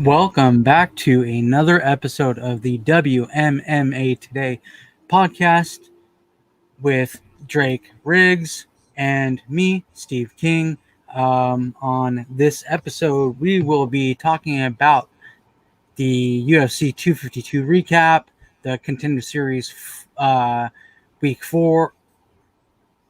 Welcome back to another episode of the WMMA Today podcast with Drake Riggs and me, Steve King. On this episode, we will be talking about the UFC 252 recap, the Contender Series week 4,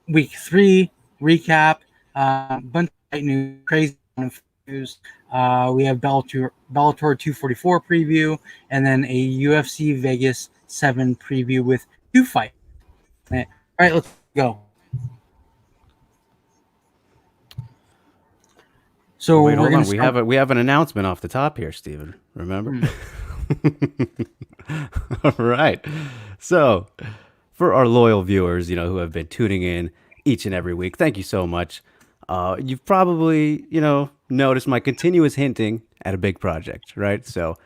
week 3 recap, bunch of news, crazy news. We have Bellator 244 preview, and then a UFC Vegas 7 preview with 2 fights. All right, let's go. So wait, hold on. We have an announcement off the top here, Steven. Remember? All right. So, for our loyal viewers, who have been tuning in each and every week, thank you so much. You've probably, noticed my continuous hinting at a big project, right? So,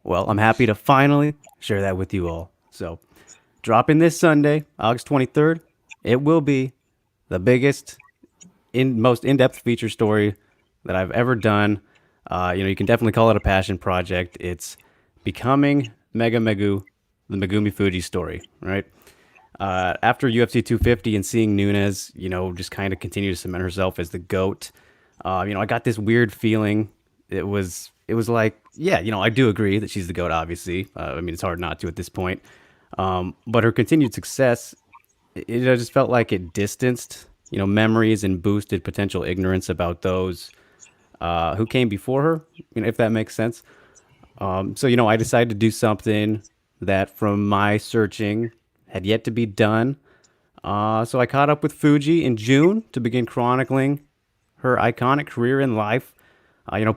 well, I'm happy to finally share that with you all. So, dropping this Sunday, August 23rd, it will be the biggest, most in-depth feature story that I've ever done. You can definitely call it a passion project. It's becoming Mega Megu, the Megumi Fuji story, right? After UFC 250 and seeing Nunes, just kind of continue to cement herself as the GOAT, I got this weird feeling. It was like, yeah, I do agree that she's the GOAT, obviously. It's hard not to at this point. But her continued success, it just felt like it distanced, memories and boosted potential ignorance about those who came before her, if that makes sense. So, I decided to do something that from my searching had yet to be done. So I caught up with Fuji in June to begin chronicling her iconic career in life,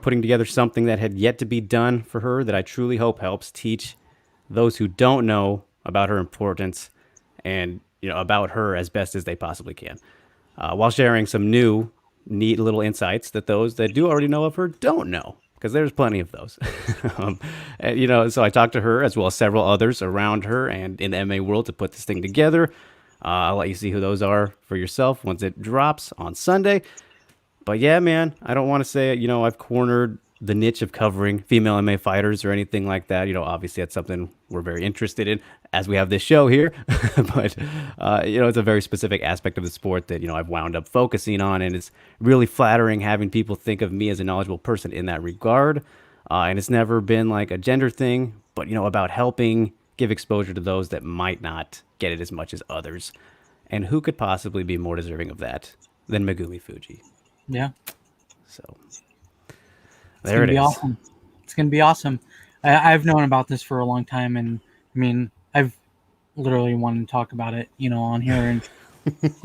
putting together something that had yet to be done for her that I truly hope helps teach those who don't know about her importance and, about her as best as they possibly can, while sharing some new, neat little insights that those that do already know of her don't know, because there's plenty of those. So I talked to her as well as several others around her and in the MMA world to put this thing together. I'll let you see who those are for yourself once it drops on Sunday. But yeah, man, I don't want to say, I've cornered the niche of covering female MMA fighters or anything like that. Obviously that's something we're very interested in as we have this show here. But, it's a very specific aspect of the sport that, I've wound up focusing on. And it's really flattering having people think of me as a knowledgeable person in that regard. And it's never been like a gender thing, but, about helping give exposure to those that might not get it as much as others. And who could possibly be more deserving of that than Megumi Fuji? Yeah. So there it is. Awesome. It's going to be awesome. I've known about this for a long time. And I've literally wanted to talk about it, on here. And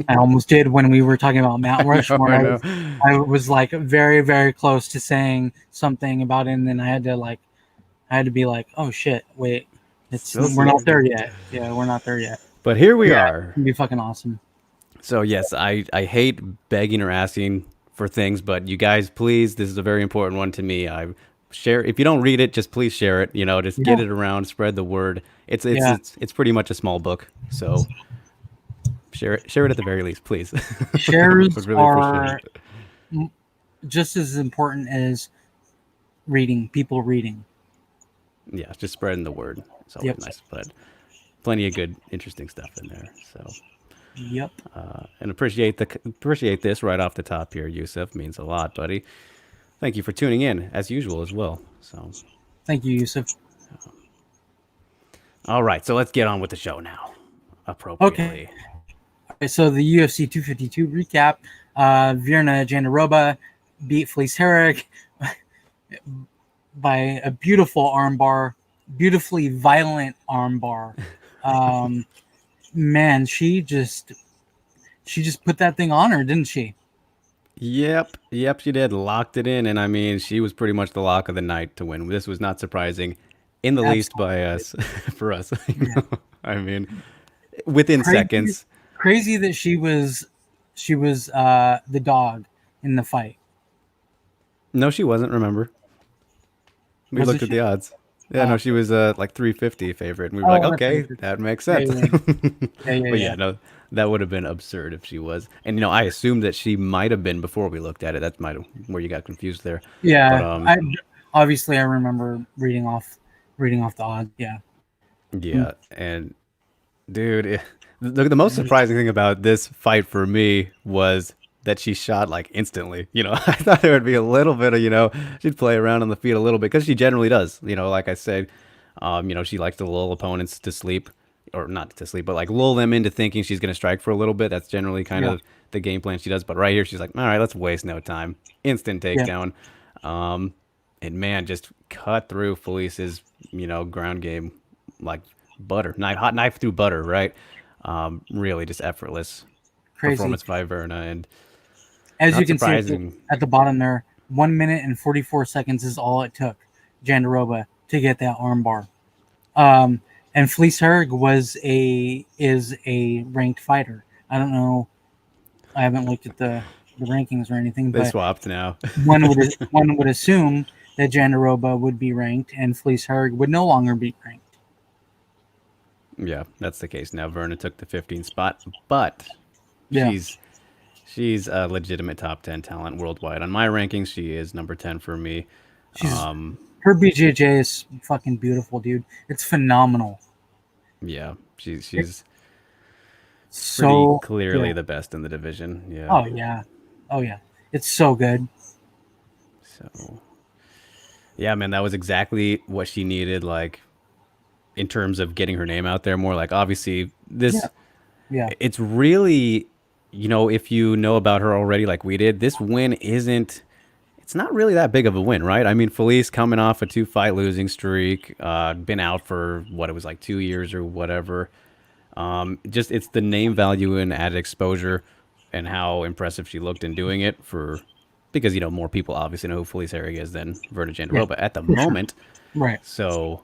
I almost did when we were talking about Mount Rushmore. I was like very, very close to saying something about it. And then I had to be like, oh shit, wait, we're not there yet. Yeah, we're not there yet. But here we are. It's going to be fucking awesome. So yes, I hate begging or asking for things, but you guys, please, this is a very important one to me. I share. If you don't read it, just please share it. Just get it around, spread the word. It's pretty much a small book, so share it at the very least, please. Shares really are just as important as people reading. Yeah, just spreading the word. It's always nice, but plenty of good, interesting stuff in there. So. Yep. And appreciate this right off the top here, Yusuf. Means a lot, buddy. Thank you for tuning in as usual as well. So, thank you, Yusuf. All right, so let's get on with the show now. Appropriately. Okay. So the UFC 252 recap. Virna Jandiroba beat Felice Herrig by a beautiful armbar, beautifully violent armbar. Man, she just put that thing on her, didn't she? Yep, she did. Locked it in, and she was pretty much the lock of the night to win. This was not surprising in the least by us, for us. Within seconds. Crazy that she was the dog in the fight. No, she wasn't. Remember, we looked at the odds. Yeah, no, she was like 350 favorite, and we were like, okay, that makes sense. Yeah, no, that would have been absurd if she was. And I assumed that she might have been before we looked at it. That's where you got confused there. Yeah, obviously I remember reading off the odds. Yeah. Yeah, and dude, the most surprising thing about this fight for me was that she shot like instantly. I thought there would be a little bit of, she'd play around on the feet a little bit because she generally does. Like I said, she likes to lull opponents to sleep, or not to sleep, but like lull them into thinking she's going to strike for a little bit. That's generally kind Yeah. of the game plan she does. But right here, she's like, all right, let's waste no time. Instant Yeah. takedown. And man, just cut through Felice's, ground game like butter, hot knife through butter, right? Really just effortless Crazy. performance by Virna, and As you not can see surprising. at the bottom there, 1 minute and 44 seconds is all it took Jandiroba to get that armbar. And Felice Herrig is a ranked fighter. I don't know. I haven't looked at the rankings or anything, They but swapped now. one would assume that Jandiroba would be ranked and Felice Herrig would no longer be ranked. Yeah, that's the case now. Virna took the 15th spot, but Yeah. she's a legitimate top 10 talent worldwide. On my rankings, she is number 10 for me. She's her BJJ is fucking beautiful, dude. It's phenomenal. Yeah, she's So pretty clearly good. the best in the division. Yeah. Oh yeah. Oh yeah. It's so good. So, yeah, man, that was exactly what she needed. Like in terms of getting her name out there more. Like obviously this, Yeah. it's really, if you know about her already, like we did, this win isn't. It's not really that big of a win, right? I mean, Felice coming off a 2-fight losing streak, been out for what it was like 2 years or whatever. Just it's the name value and added exposure, and how impressive she looked in doing it because more people obviously know who Felice Herrig is than Virna Yeah. Jandiroba at the For sure. moment. Right. So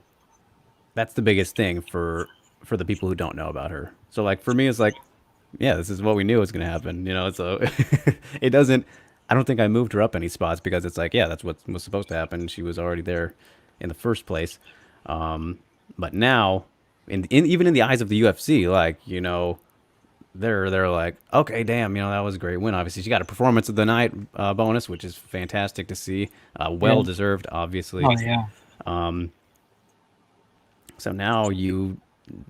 that's the biggest thing for the people who don't know about her. So like for me, it's like, yeah, this is what we knew was going to happen. So it doesn't. I don't think I moved her up any spots because it's like, yeah, that's what was supposed to happen. She was already there in the first place. But now, even in the eyes of the UFC, like they're like, okay, damn, that was a great win. Obviously, she got a performance of the night bonus, which is fantastic to see. Well deserved, obviously. Oh yeah. So now you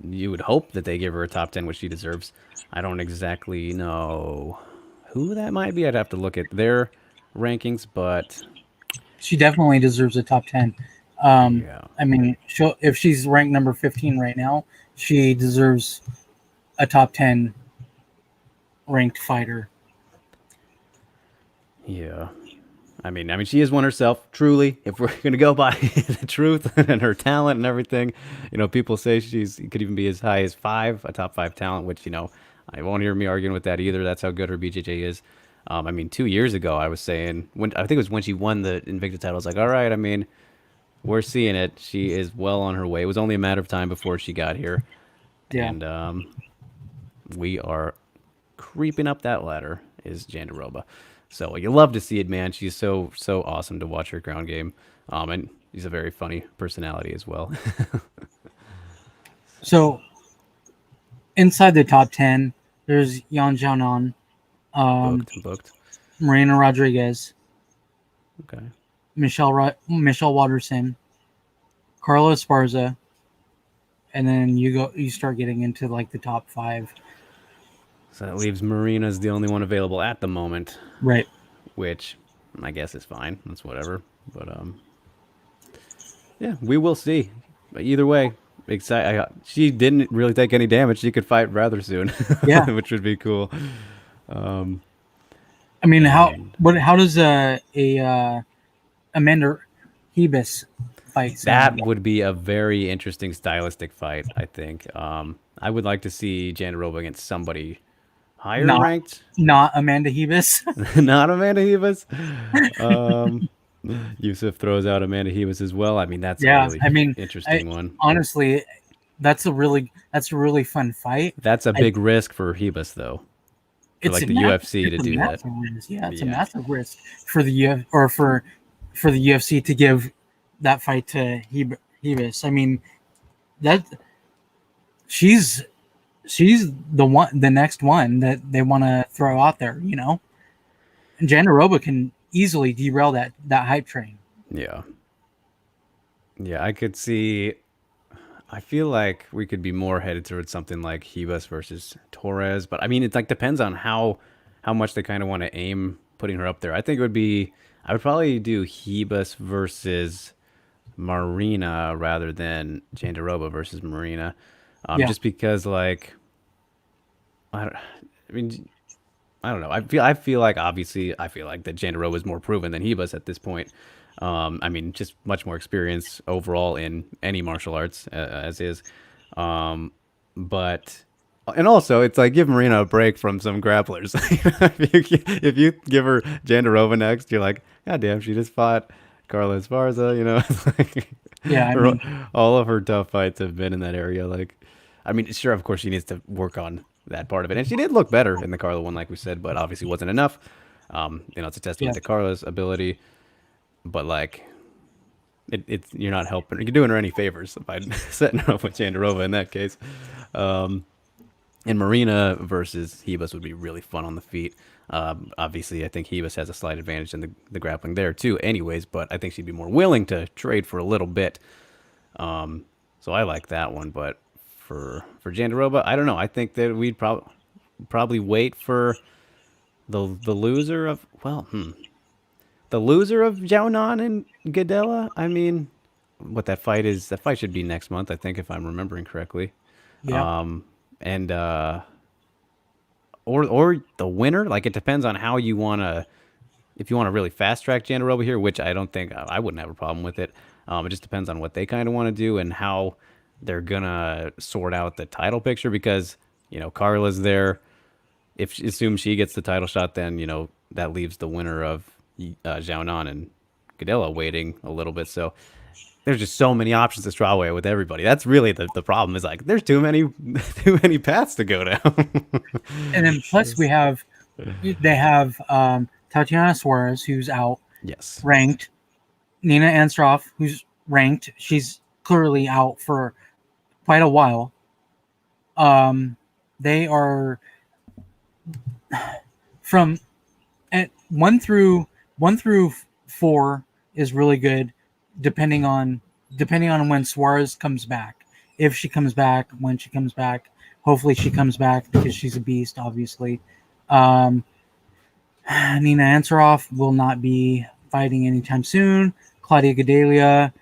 would hope that they give her a top 10, which she deserves. I don't exactly know who that might be. I'd have to look at their rankings, but She definitely deserves a top 10. yeah. I mean, if she's ranked number 15 right now, she deserves a top 10 ranked fighter. Yeah. I mean, she is one herself, truly. If we're going to go by the truth and her talent and everything, people say could even be as high as 5, a top 5 talent, which, I won't hear me arguing with that either. That's how good her BJJ is. I mean, 2 years ago, I was saying, I think it was when she won the Invicta title, I was like, all right, I mean, we're seeing it. She is well on her way. It was only a matter of time before she got here. Yeah. And we are creeping up that ladder, is Jandiroba. So you love to see it, man. She's so awesome to watch her ground game. And she's a very funny personality as well. So inside the top 10, there's Yan Xiaonan, Booked. Marina Rodriguez, Okay. Michelle Watterson, Carla Esparza, and then you start getting into like the top 5. So that leaves Marina's the only one available at the moment, Right. which I guess is fine. That's whatever. But yeah, we will see. But either way, she didn't really take any damage. She could fight rather soon. Yeah. Which would be cool. I mean, how does Amanda Hebus fight? That would be a very interesting stylistic fight, I think. I would like to see Jandiroba against somebody higher ranked. Not Amanda Hebus. Not Amanda Hebus. Yusuf throws out Amanda Hebus as well. I mean, that's a really interesting one. Honestly, that's a really fun fight. That's a big risk for Hebus, though. For like the UFC to do that. Yeah, it's a massive risk for the for the UFC to give that fight to Hebus. I mean, that she's the next one that they want to throw out there, And Jandiroba can easily derail that hype train. Yeah. Yeah, I could see. I feel like we could be more headed towards something like Hibas versus Torres, but I mean, it like depends on how much they kind of want to aim putting her up there. I think it would be. I would probably do Hibas versus Marina rather than Jandiroba versus Marina, Yeah, just because like I don't. I mean, I don't know. I feel like obviously I feel like that Jandiroba is more proven than Hibas at this point. I mean, just much more experience overall in any martial arts as is. Um, but and also it's like give Marina a break from some grapplers. if you give her Jandiroba next, you're like, God damn, she just fought Carla Esparza. It's like yeah. I mean, all of her tough fights have been in that area. Like, I mean, sure, of course she needs to work on that part of it, and she did look better in the Carla one, like we said, but obviously wasn't enough. It's a yeah, testament to Carla's ability, but like it's you're not helping. You're doing her any favors by setting her up with Jandiroba in that case. And Marina versus Hibas would be really fun on the feet. Obviously, I think Hibas has a slight advantage in the grappling there too, anyways. But I think she'd be more willing to trade for a little bit. So I like that one. But for Jandiroba, I don't know. I think that we'd probably wait for the loser of the loser of Jiaonan and Gadella. I mean, what that fight is? That fight should be next month, I think, if I'm remembering correctly. yeah, And or the winner. Like it depends on how you want to. If you want to really fast track Jandiroba here, which I don't think I wouldn't have a problem with it. It just depends on what they kind of want to do and how they're gonna sort out the title picture because Carla's there. If assume she gets the title shot, then that leaves the winner of Jiaonan and Gadella waiting a little bit. So there's just so many options to straw away with everybody. That's really the problem. Is like there's too many too many paths to go down. and then plus they have Tatiana Suarez, who's out Yes. ranked. Nina Anstroff, who's ranked. She's clearly out for quite a while. They are from at one through four is really good, depending on when Suarez comes back. If she comes back, when she comes back, hopefully she comes back because she's a beast. Obviously, Nina Ansaroff will not be fighting anytime soon. Claudia Gadelia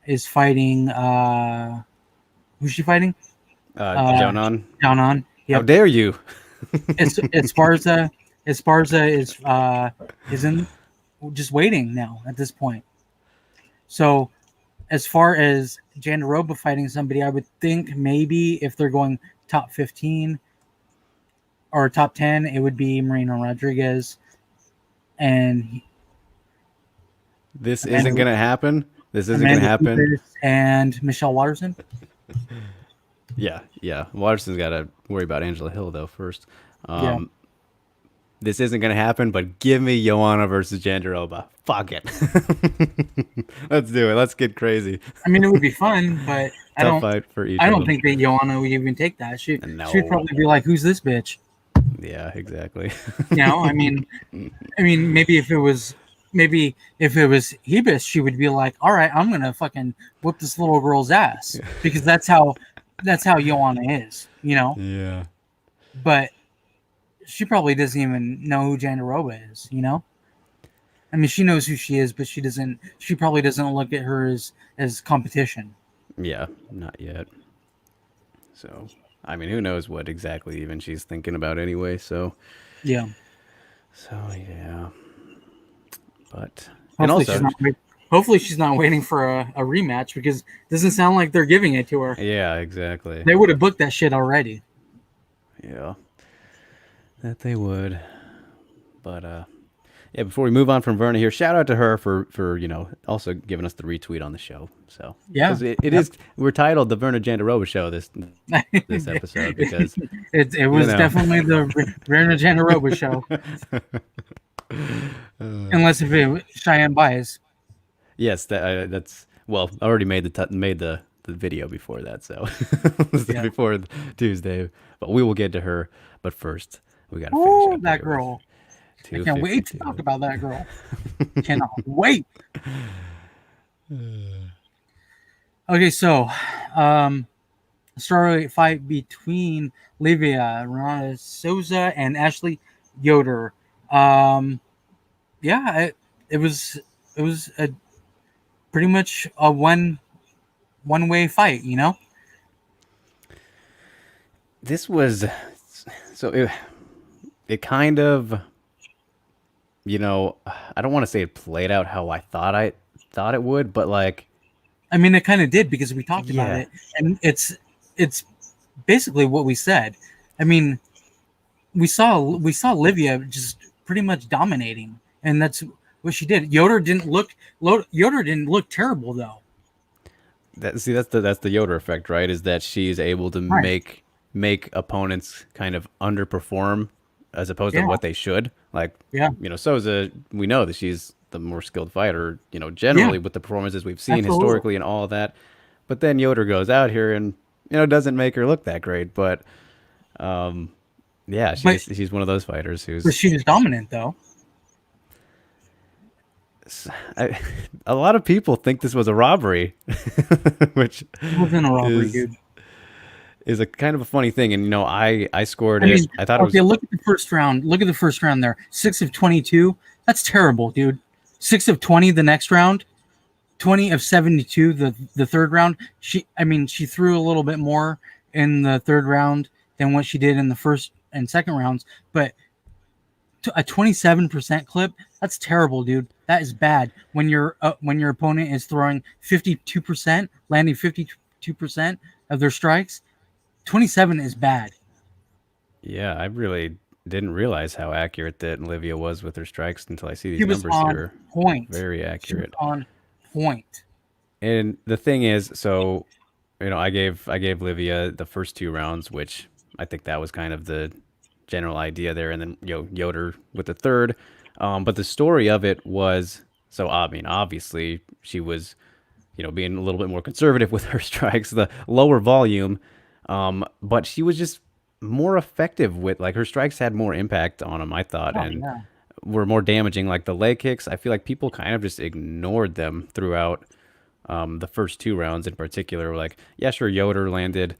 is fighting. Who's she fighting? Jiaonan. Down on. How Yep. dare you? Esparza is in just waiting now at this point. So as far as Jandiroba fighting somebody, I would think maybe if they're going top 15 or top 10, it would be Marina Rodriguez and This Amanda, isn't gonna happen. This isn't gonna Amanda happen. Ribas and Michelle Watterson. Yeah, yeah. Waterson's got to worry about Angela Hill though first. Yeah. This isn't gonna happen. But give me Joanna versus Jandiroba. Fuck it. Let's do it. Let's get crazy. I mean, it would be fun, but Tough fight for each I of don't them. think that Joanna would even take that. She'd No. probably be like, "Who's this bitch?" Yeah, exactly. I mean, maybe if it was Hebus, she would be like, "All right, I'm gonna fucking whoop this little girl's ass," because that's how Joanna is, Yeah. But she probably doesn't even know who Jandiroba is, I mean, she knows who she is, but she doesn't. She probably doesn't look at her as competition. Yeah, not yet. So, I mean, who knows what exactly even she's thinking about anyway. So, Yeah. yeah. But and Hopefully also, hopefully she's not waiting for a rematch because it doesn't sound like they're giving it to her. yeah, exactly. They would have booked that shit already. Yeah, that they would. But yeah. Before we move on from Virna here, shout out to her for also giving us the retweet on the show. So Yeah. 'cause it is we're titled the Virna Jandiroba show this episode because it was definitely the Virna Jandiroba show. Unless if it was Cheyenne Bias. yes, that's well, I already made the video before that, so Yeah. before Tuesday. But we will get to her. But first, we got to finish Oh, up that here with girl. I can't wait to 252. talk about that girl. Cannot wait. Okay, so strawweight fight between Olivia Souza and Ashley Yoder. Um, yeah, it was a pretty much a one way fight. This was so it kind of, I don't want to say it played out how I thought it would, but like, I mean, it kind of did because we talked about yeah, it, and it's basically what we said. I mean, we saw Olivia just pretty much dominating, and that's what she did. Yoder didn't look terrible though. that's the Yoder effect, right? Is that she's able to Right. make opponents kind of underperform as opposed to Yeah. what they should. Like, Yeah. Souza, we know that she's the more skilled fighter, Yeah. generally with the performances we've seen Absolutely. historically and all of that. But then Yoder goes out here and doesn't make her look that great. But yeah, But she's one of those fighters but who's she was dominant though. I, a lot of people think this was a robbery, which It wasn't a robbery, is dude. is a kind of a funny thing. And I scored I it. mean, I thought it okay, was look at the first round. Look at the first round there. 6 of 22. That's terrible, dude. 6 of 20 the next round. 20 of 72 the third round. She threw a little bit more in the third round than what she did in the first and second rounds, but a 27% clip, that's terrible, dude. That is bad when your opponent is throwing 52%, landing 52% of their strikes. 27 is bad. Yeah, I really didn't realize how accurate that Olivia was with her strikes until I see She these was numbers on here. point. Very She was accurate. on point. And the thing is, so I gave Livia the first two rounds, which I think that was kind of the general idea there, and then Yoder with the third. But the story of it was, so I mean, obviously she was being a little bit more conservative with her strikes, the lower volume, but she was just more effective with, like, her strikes had more impact on them, I thought, Oh and yeah. were more damaging. Like the leg kicks, I feel like people kind of just ignored them throughout the first two rounds in particular. Like, yeah, sure, Yoder landed,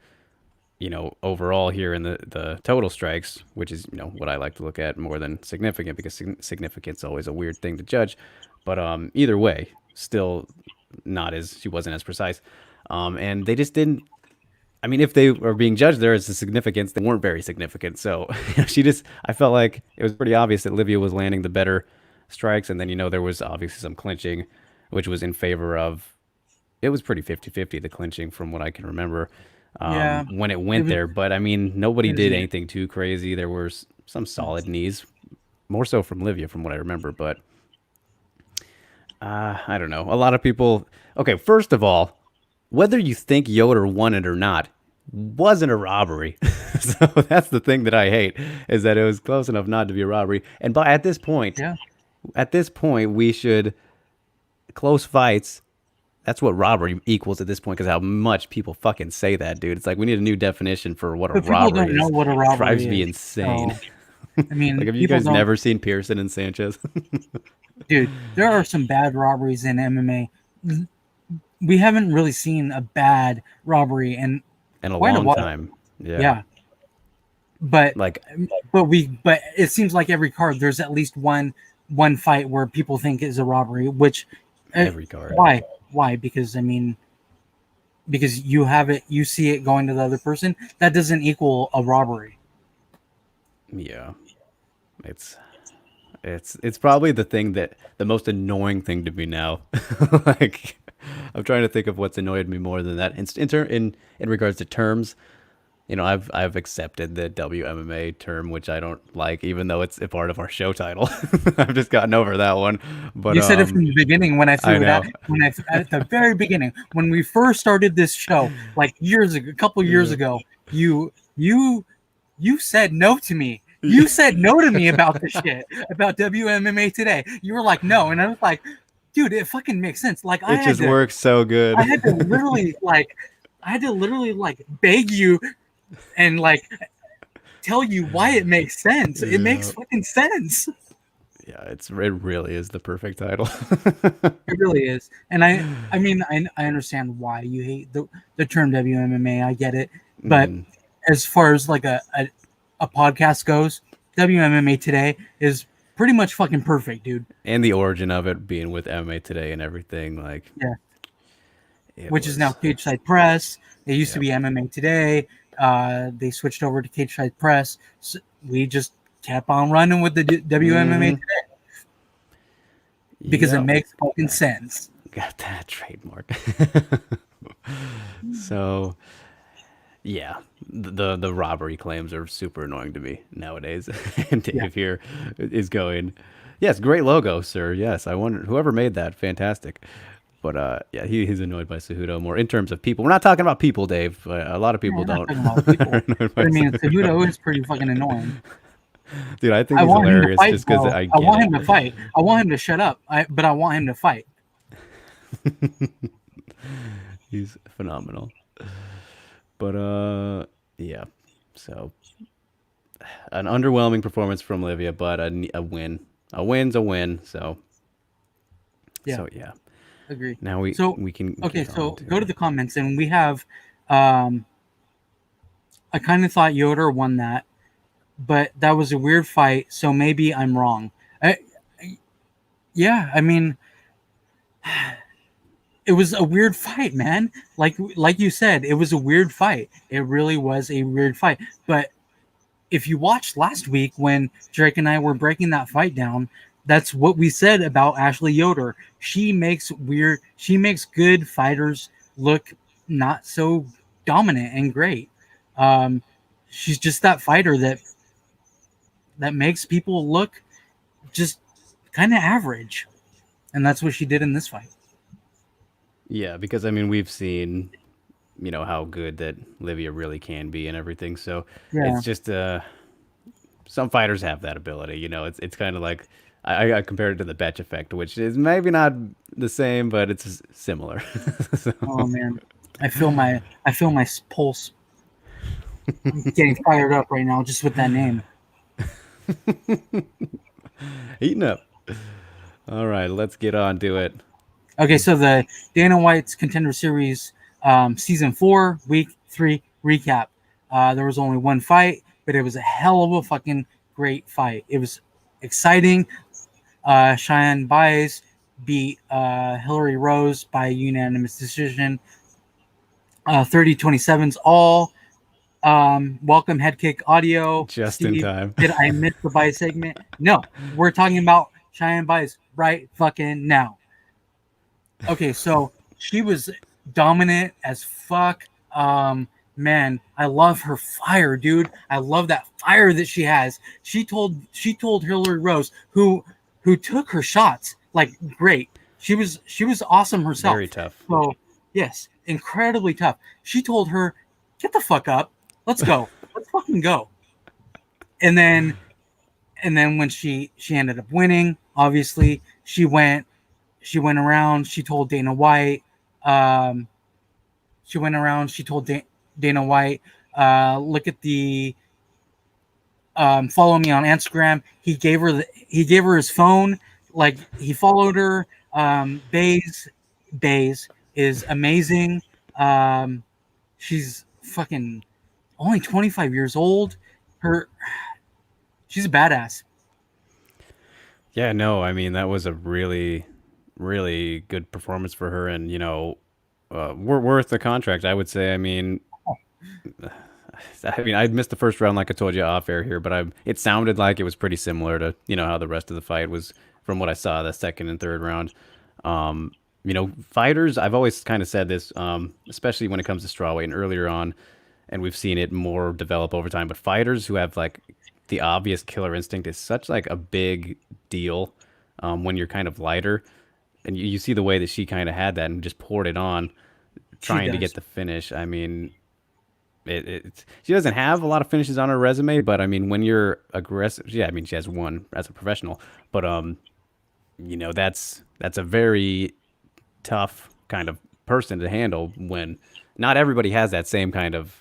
overall here in the total strikes, which is, what I like to look at more than significant, because significance is always a weird thing to judge. But either way, still not as she wasn't as precise. And they just didn't. I mean, if they were being judged there as a significance, they weren't very significant. So I felt like it was pretty obvious that Livia was landing the better strikes. And then, there was obviously some clinching, which was in favor of, it was pretty 50-50, the clinching from what I can remember, Yeah. when it It went was there. But I mean, nobody it was did weird. anything too crazy. There were some solid knees, more so from Livia, from what I remember. But I don't know. A lot of people. Okay, first of all, whether you think Yoder won it or not, wasn't a robbery. So that's the thing that I hate, is that it was close enough not to be a robbery. And by Yeah. at this point, we should, close fights. That's what robbery equals at this point, because how much people fucking say that, dude. It's like we need a new definition for what a But people robbery don't know is. what a Drives robbery me is. insane. So I Like, mean, have you people guys don't. never seen Pearson and Sanchez? Dude, there are some bad robberies in MMA. We haven't really seen a bad robbery in In a quite a long while. time. Yeah. Yeah, but Like, but it seems like every card there's at least one fight where people think is a robbery. Which uh, every card. why? Because I mean, because you have it, you see it going to the other person. That doesn't equal a robbery. Yeah. It's it's probably the most annoying thing to me now. Like, I'm trying to think of what's annoyed me more than that. In regards to terms, I've accepted the WMMA term, which I don't like, even though it's a part of our show title. I've just gotten over that one. But You said it from the beginning when I I threw it out. know. At the very beginning when we first started this show, like years ago, a couple years Yeah. ago, you you said no to me. You said no to me about this shit, about WMMA Today. You were like, no, and I was like, dude, it fucking makes sense. Like It just works so I good. had to literally like, beg you and like tell you why it makes sense. It makes Yeah. fucking sense. Yeah, it really is the perfect title. It really is. And I mean, I understand why you hate the term WMMA. I get it. But Mhm. as far as like a podcast goes, WMMA Today is pretty much fucking perfect, dude. And the origin of it being with MMA Today and everything, like Yeah. it Which is now was. Cage Side Press. It used to Yep. be MMA Today. They switched over to Cage Side Press. So we just kept on running with the WMMA Hmm. Today because it Yep. makes fucking sense. Got that trademark. So yeah, the robbery claims are super annoying to me nowadays. And Yeah. Dave here is going, yes, great logo, sir. Yes, I wonder whoever made that, fantastic. But yeah, he's annoyed by Cejudo more in terms of people. We're not talking about people, Dave. A lot of Yeah, people we're not don't talking about are people. annoyed by But I mean, Cejudo. Cejudo is pretty fucking annoying. Dude, I think I he's want him to hilarious fight, just because though. I I get want it. him to fight. I want him to shut up. But I want him to fight. He's phenomenal. But yeah. So an underwhelming performance from Olivia, but a win. A win's a win. So Yeah, yeah. agree. Now So, we can okay, get on so go to to the comments, and we have. Um, I kind of thought Yoder won that, but that was a weird fight. So maybe I'm wrong. I, yeah, I mean, it was a weird fight, man. Like you said, it was a weird fight. It really was a weird fight. But if you watched last week when Drake and I were breaking that fight down, that's what we said about Ashley Yoder. She makes good fighters look not so dominant and great. Um, she's just that fighter that makes people look just kind of average, and that's what she did in this fight. yeah, because I mean we've seen how good that Olivia really can be and everything. So Yeah. it's just some fighters have that ability. It's kind of like I compared it to the Betch effect, which is maybe not the same, but it's similar. So, Oh man, I feel my pulse. I'm getting fired up right now just with that name. heating up. All right, let's get on to it. Okay, so the Dana White's Contender Series Season 4, Week 3 recap. There was only one fight, but it was a hell of a fucking great fight. It was exciting. Cheyenne Baez beat Hillary Rose by unanimous decision. 30-27's all. Welcome head kick audio. Just in Steve, time. did I miss the Baez segment? No, we're talking about Cheyenne Baez right fucking now. Okay, so she was dominant as fuck. Man, I love her fire, dude. I love that fire that she has. She told Hillary Rose, who took her shots like great. She was awesome Very herself. tough. So yes, incredibly tough. She told her, "Get the fuck up. Let's go. Let's fucking go." And then when she ended up winning, obviously she went around. She told Dana White. Um, she went around. She told Dana White, "Look at the follow me on Instagram." He gave her his phone. Like he followed her. Baze is amazing. Um, she's fucking only 25 years old. Her she's a badass. Yeah, no, I mean that was a really, really good performance for her, and worth the contract. I would say. I mean, I missed the first round, like I told you off air here, but it sounded like it was pretty similar to how the rest of the fight was from what I saw the second and third round. Fighters, I've always kind of said this, especially when it comes to strawweight and earlier on, and we've seen it more develop over time. But fighters who have like the obvious killer instinct is such like a big deal when you're kind of lighter, and you see the way that she kind of had that and just poured it on, She trying to get does. the finish. I mean, she doesn't have a lot of finishes on her resume, but I mean, when you're aggressive, yeah, I mean, she has one as a professional, but that's a very tough kind of person to handle when not everybody has that same kind of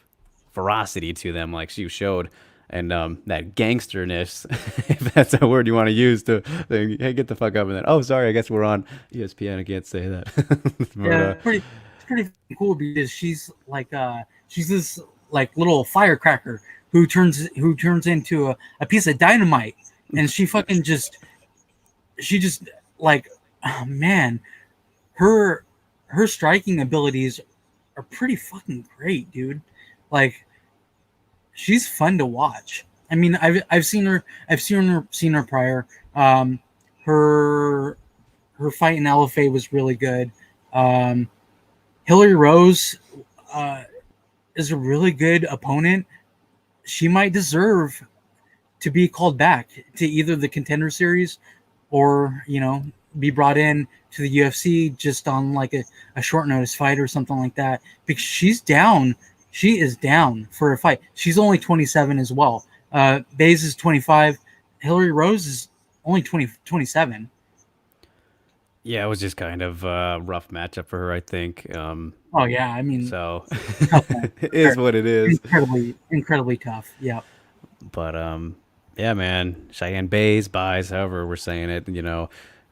ferocity to them like she showed. and that gangsterness, if that's a word you want to use to think, hey, get the fuck up, and then, oh, sorry, I guess we're on ESPN. I can't say that. But Yeah, it's pretty cool because she's this like little firecracker who turns into a piece of dynamite, and she just like, oh man, her her striking abilities are pretty fucking great, dude. Like, she's fun to watch. I mean, I've seen her prior. Her her fight in LFA was really good. Um, Hillary Rose uh, is a really good opponent. She might deserve to be called back to either the Contender Series or be brought in to the UFC just on like a short notice fight or something like that, because she's down. She is down for a fight. She's only 27 as well. Baze is 25. Hillary Rose is only 27. yeah, it was just kind of a rough matchup for her, I think. Oh yeah, I mean, So tough one. it is what it is. Incredibly tough. Yeah. But yeah, man, Cheyenne Bays buys, however we're saying it,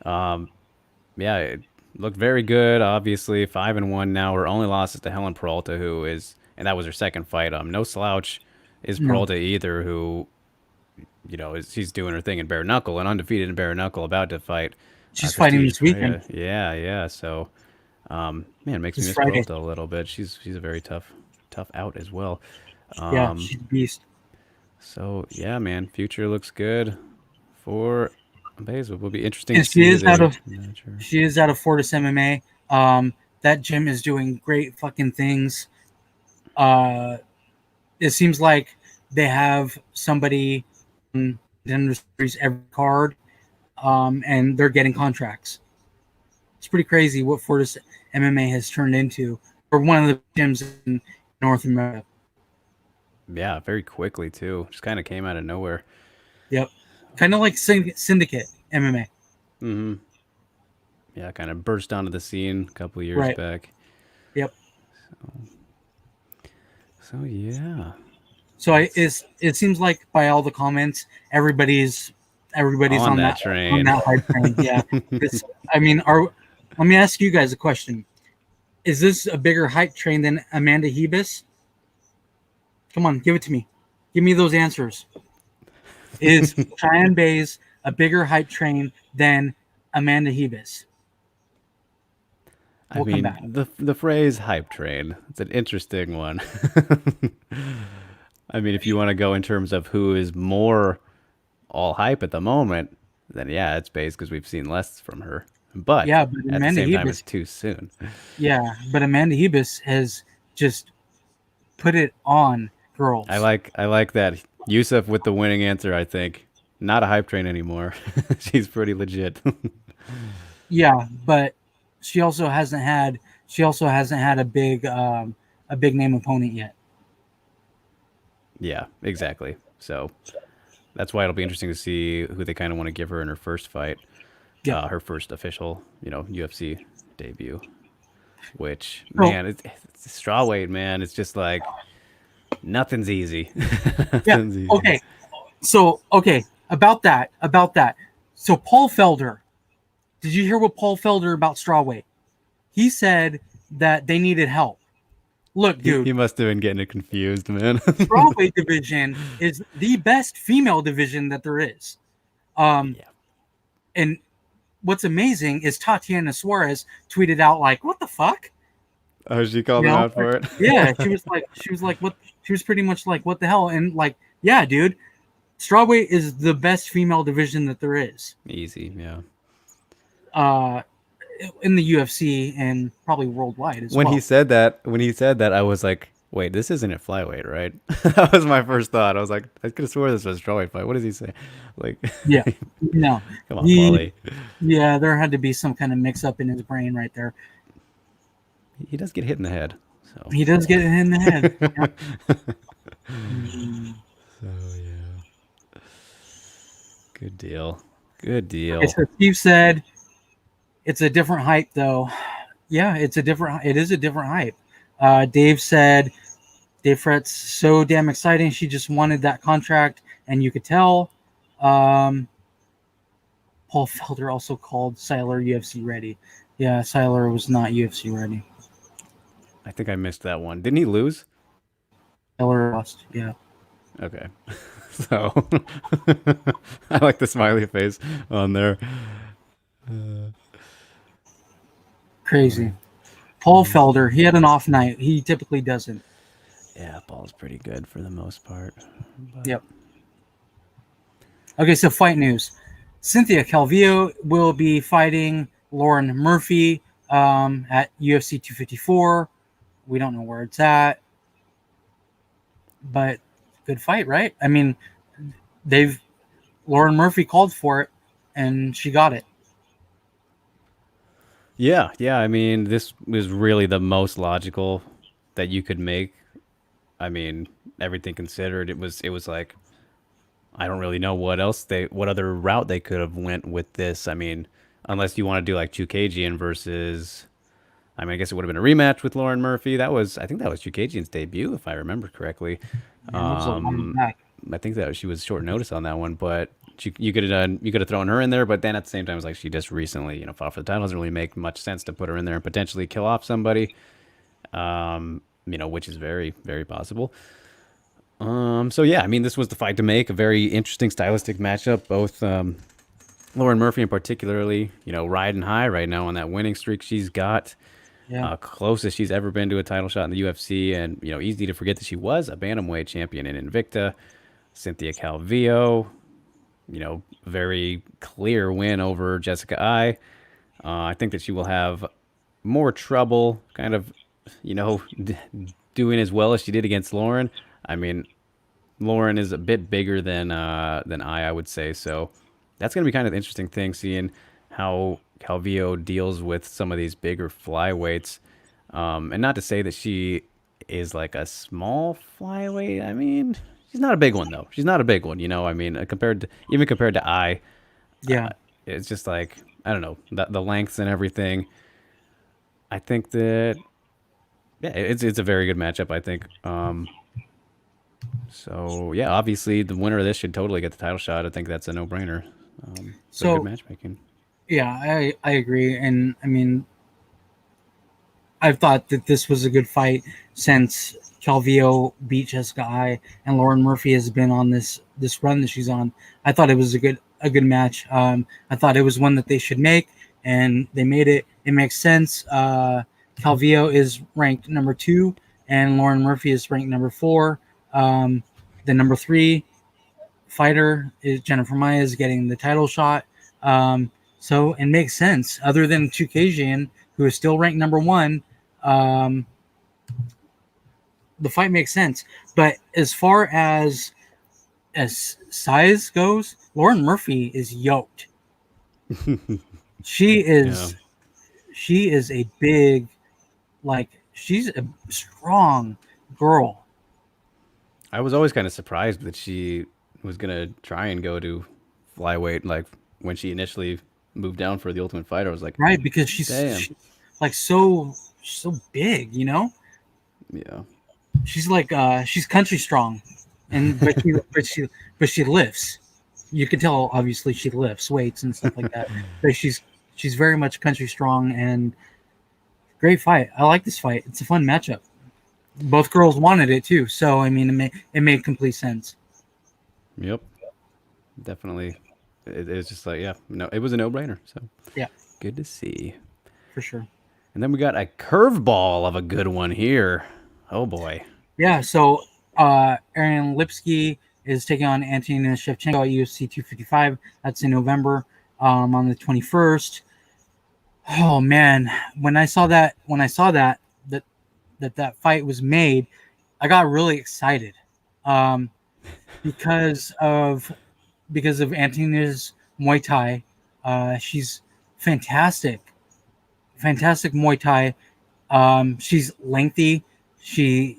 um, yeah, it looked very good. Obviously, 5-1 now. Her only loss is to Helen Peralta, and that was her second fight. No slouch is No, Peralta either, who she's doing her thing in bare knuckle and undefeated in bare knuckle, about to fight she's fighting Christina this weekend. Pereira. Yeah, yeah. So, man, it makes me This miss Friday. Peralta a little bit. She's a very tough out as well. Yeah, Um, she's a beast. so yeah, man, future looks good for Basil. Will be interesting to And see who they match her. she is out of Fortis MMA. That gym is doing great fucking things. Uh, it seems like they have somebody in the industry's every card, and they're getting contracts. It's pretty crazy what Fortis MMA has turned into, or one of the gyms in North America. Yeah, very quickly too. Just kind of came out of nowhere. Yep, kind of like Syndicate MMA. Hmm. Yeah, kind of burst onto the scene a couple of years Right. back. Yep. So yeah, So that's it seems like by all the comments, everybody's on on that on train. that hype train. Yeah. I mean, let me ask you guys a question. Is this a bigger hype train than Amanda Hebus? Come on, give it to me. Give me those answers. Is Cheyenne Bays a bigger hype train than Amanda Hebus? I We'll come mean, back. the phrase "hype train" it's an interesting one. I mean, if you want to go in terms of who is more all hype at the moment, then yeah, it's Baze because we've seen less from her. But Yeah, but at the Amanda same time, Hebus, it's too soon. Amanda Hebus has just put it on girls. I like that Yusuf with the winning answer. I think not a hype train anymore. She's pretty legit. Yeah, but she also hasn't had a big name opponent yet. Yeah, exactly. So that's why it'll be interesting to see who they kind of want to give her in her first fight, Yep. her first official, UFC debut. Which, So man, it's straw weight, man. It's just like nothing's easy. yeah, Nothing's easy. okay. So okay, about that. So Paul Felder, did you hear what Paul Felder about strawweight? He said that they needed help. Look, He dude, must have been getting it confused, man. strawweight division is the best female division that there is. Um, Yeah. and what's amazing is Tatiana Suarez tweeted out like, "What the fuck?" Oh, she You called him know? out for it. Yeah, she was like, "What?" She was pretty much like, "What the hell?" And like, yeah, dude, strawweight is the best female division that there is. Easy, yeah. Uh, in the UFC and probably worldwide as well. When he said that, I was like, wait, this isn't a flyweight, right? That was my first thought. I was like, I could have swore this was a strawweight fight. What does he say? Like, Yeah, no, come on, he, Paulie. yeah, there had to be some kind of mix up in his brain right there. He does get hit in the head. So, He does get it in the head. Yep. Mm. so yeah. Good deal. Good Okay, deal. so Steve said it's a different hype, though. Yeah, it is a different hype. Dave said Dave Fret's so damn exciting. She just wanted that contract, and you could tell. Paul Felder also called Seiler UFC ready. Yeah, Seiler was not UFC ready. I think I missed that one. Didn't he lose? Seiler lost. Yeah, Okay. So I like the smiley face on there. crazy. Paul Felder, he had an off night. He typically doesn't. Yeah, Paul's pretty good for the most part. But Yep. Okay, so fight news. Cynthia Calvillo will be fighting Lauren Murphy at UFC 254. We don't know where it's at, but good fight, right? I mean, Lauren Murphy called for it, and she got it. yeah, I mean, this was really the most logical that you could make. I mean, everything considered, it was like I don't really know what other route they could have went with this. I mean, unless you want to do like Chukagian versus, I mean, I guess it would have been a rematch with Lauren Murphy. I think that was Chukagian's debut, if I remember correctly. Yeah, it was a while back. I think that she was short notice on that one, but you could have done, you could have thrown her in there. But then at the same time, it's like she just recently, fought for the title. Doesn't really make much sense to put her in there and potentially kill off somebody. Which is very, very possible. So yeah, I mean, this was the fight to make. A very interesting stylistic matchup. Both Lauren Murphy, in particularly, riding high right now on that winning streak she's got. Yeah. Closest she's ever been to a title shot in the UFC, and easy to forget that she was a bantamweight champion in Invicta. Cynthia Calvillo, very clear win over Jessica Ai. I think that she will have more trouble, kind of, doing as well as she did against Lauren. I mean, Lauren is a bit bigger than I would say. So that's going to be kind of interesting thing, seeing how Calvillo deals with some of these bigger flyweights. And not to say that she is like a small flyweight. I mean, she's not a big one though. She's not a big one, I mean, compared to I, Yeah. it's just like I don't know the lengths and everything. I think that yeah, it's a very good matchup. I think. So yeah, obviously the winner of this should totally get the title shot. I think that's a no-brainer. Very good So matchmaking. yeah, I agree, and I mean, I've thought that this was a good fight since Calvillo beat Jessica Ai and Lauren Murphy has been on this run that she's on. I thought it was a good match. I thought it was one that they should make, and they made it. It makes sense. Calvillo is ranked number 2, and Lauren Murphy is ranked number 4. The number 3 fighter is Jennifer Maia is getting the title shot. So it makes sense. Other than Chukagian, who is still ranked number 1, the fight makes sense. But as far as size goes, Lauren Murphy is yoked. She is a big, she's a strong girl. I was always kind of surprised that she was gonna try and go to flyweight, like when she initially moved down for the Ultimate Fighter. I was like, right, because she's like so big, yeah, she's like she's country strong, and but she lifts. You can tell obviously she lifts weights and stuff like that. But she's very much country strong, and great fight. I like this fight. It's a fun matchup. Both girls wanted it too, so I mean it made complete sense. Yep, definitely. It's just like no, it was a no-brainer. So Yeah, good to see. for sure. And then we got a curveball of a good one here. Oh boy. Yeah, so Ariane Lipsky is taking on Antonina Shevchenko at UFC 255. That's in November on the 21st. Oh man, when I saw that that fight was made, I got really excited because of Antonina's Muay Thai. She's fantastic Muay Thai. She's lengthy. She'll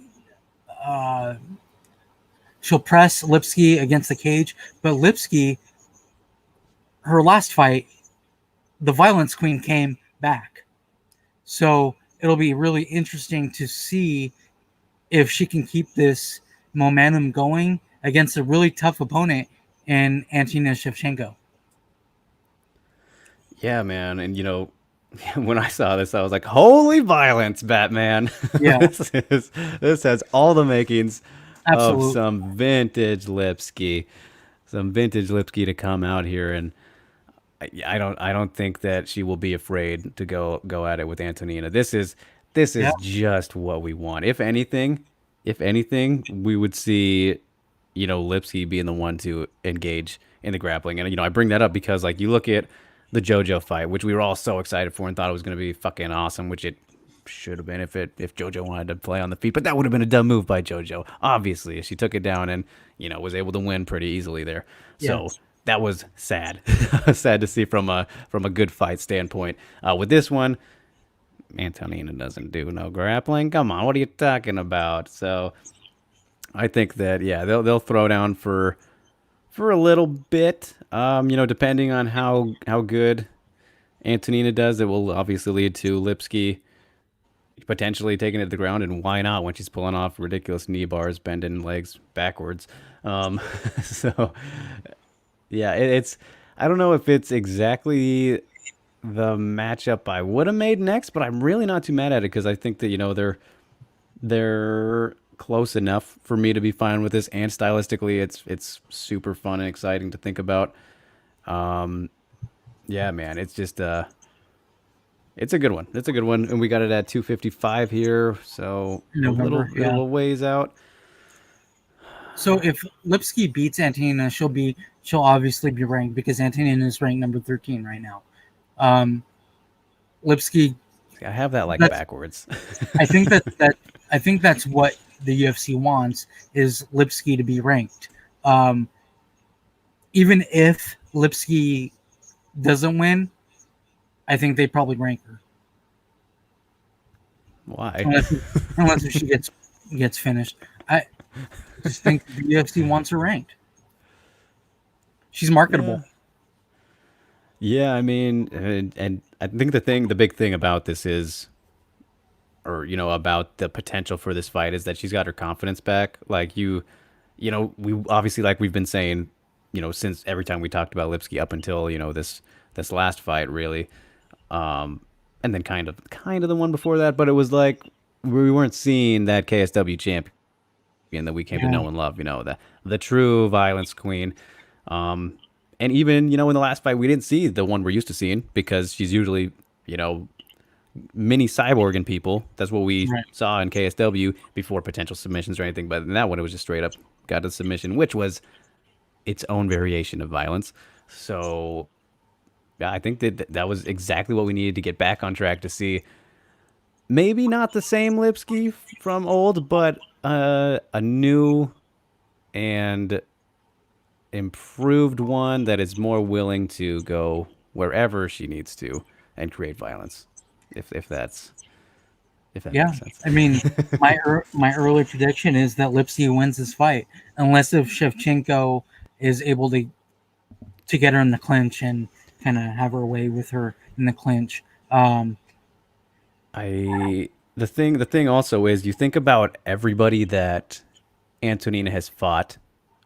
press Lipsky against the cage, but Lipsky, her last fight, the Violence Queen came back. So it'll be really interesting to see if she can keep this momentum going against a really tough opponent in Antonina Shevchenko. Yeah, man. And, when I saw this, I was like, holy violence, Batman. Yeah, this is this has all the makings of absolutely. some vintage Lipsky to come out here. And I don't think that she will be afraid to go at it with Antonina. This is Yeah, just what we want. If anything, we would see, Lipsky being the one to engage in the grappling. And I bring that up because like you look at the JoJo fight, which we were all so excited for and thought it was going to be fucking awesome, which it should have been if JoJo wanted to play on the feet, but that would have been a dumb move by JoJo. Obviously, she took it down and was able to win pretty easily there. So yes. that was sad, sad to see from a good fight standpoint. With this one, Antonina doesn't do no grappling. Come on, what are you talking about? So I think that yeah, they'll throw down for a little bit. Depending on how good Antonina does, it will obviously lead to Lipsky potentially taking it to the ground, and why not when she's pulling off ridiculous knee bars, bending legs backwards. So yeah, it's I don't know if it's exactly the matchup I would have made next, but I'm really not too mad at it because I think that they're close enough for me to be fine with this, and stylistically, it's super fun and exciting to think about. Um, yeah, man, it's just it's a good one. It's a good one, and we got it at 255 here, so a little November. bit of Yeah. a ways out. So if Lipsky beats Antonina, she'll obviously be ranked because Antonina is ranked number 13 right now. Um, Lipsky, I have that like that's backwards. I think I think that's what the UFC wants is Lipsky to be ranked. Um, Even if Lipsky doesn't win, I think they probably rank her Why? unless unless she gets finished. I just think the UFC wants her ranked. She's Yeah. marketable. Yeah, I mean, and I think the big thing about this is, or about the potential for this fight is that she's got her confidence back. Like we obviously like we've been saying, since every time we talked about Lipsky up until this last fight really, and then kind of the one before that, but it was like we weren't seeing that KSW champion that we came to Yeah, know and love. The true violence queen. And even in the last fight, we didn't see the one we're used to seeing because she's usually you know mini cyborg in people. That's what we right. saw in KSW before potential submissions or anything. But in that one, it was just straight up got a submission, which was its own variation of violence. So yeah, I think that was exactly what we needed to get back on track to see. Maybe not the same Lipsky from old, but a new and improved one that is more willing to go wherever she needs to and create violence. If if that Yeah, makes sense. I mean, my early prediction is that Lipsky wins this fight, unless if Shevchenko is able to get her in the clinch and kind of have her way with her in the clinch. Um, The thing also is you think about everybody that Antonina has fought,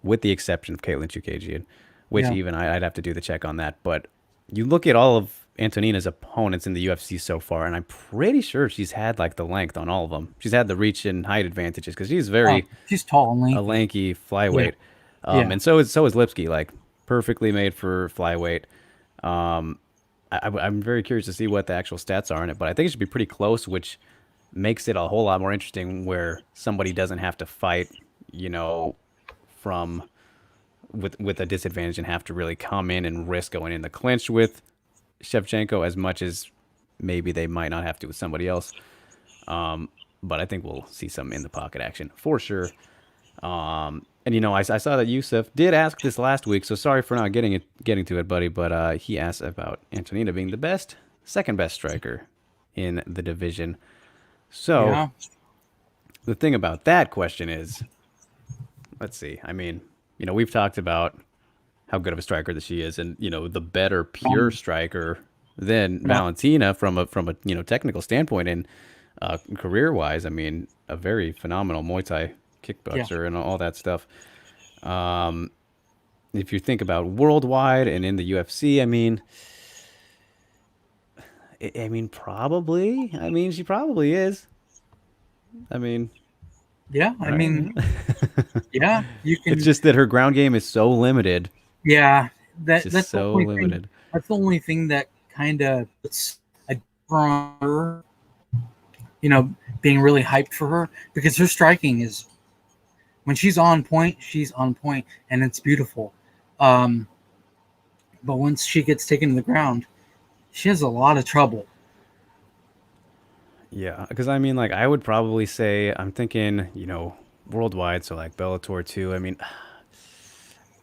with the exception of Caitlin Chukagian, which yeah, even I'd have to do the check on that. But you look at all of Antonina's opponents in the UFC so far, and I'm pretty sure she's had like the length on all of them. She's had the reach and height advantages because she's oh, very she's tall and a lanky. lanky Yeah, flyweight, yeah, and so is Lipsky, like perfectly made for flyweight. Um, I'm very curious to see what the actual stats are in it, but I think it should be pretty close, which makes it a whole lot more interesting where somebody doesn't have to fight, you know, from with a disadvantage and have to really come in and risk going in the clinch with Shevchenko as much as maybe they might not have to with somebody else. But I think we'll see some in the pocket action for sure. And I saw that Yusuf did ask this last week, so sorry for not getting to it, buddy. But he asked about Antonina being the second best striker in the division. So yeah. the thing about that question is, let's see. I mean, we've talked about how good of a striker that she is, and the better pure Um, striker than yeah, Valentina from a technical standpoint. And career-wise, I mean, a very phenomenal Muay Thai Yeah. kickboxer and all that stuff. If you think about worldwide and in the UFC, I mean, probably. I mean, she probably is. I mean, Yeah. I right? mean, yeah, you It's can. just that her ground game is so limited. Yeah, It's just that's the so only thing. limited. That's the only thing that kind of puts a damper on her, you know, being really hyped for her because her striking is when she's on point, and it's beautiful. Um, but once she gets taken to the ground, she has a lot of trouble. Yeah, because I mean, like, I would probably say I'm thinking, worldwide, so like Bellator too. I mean,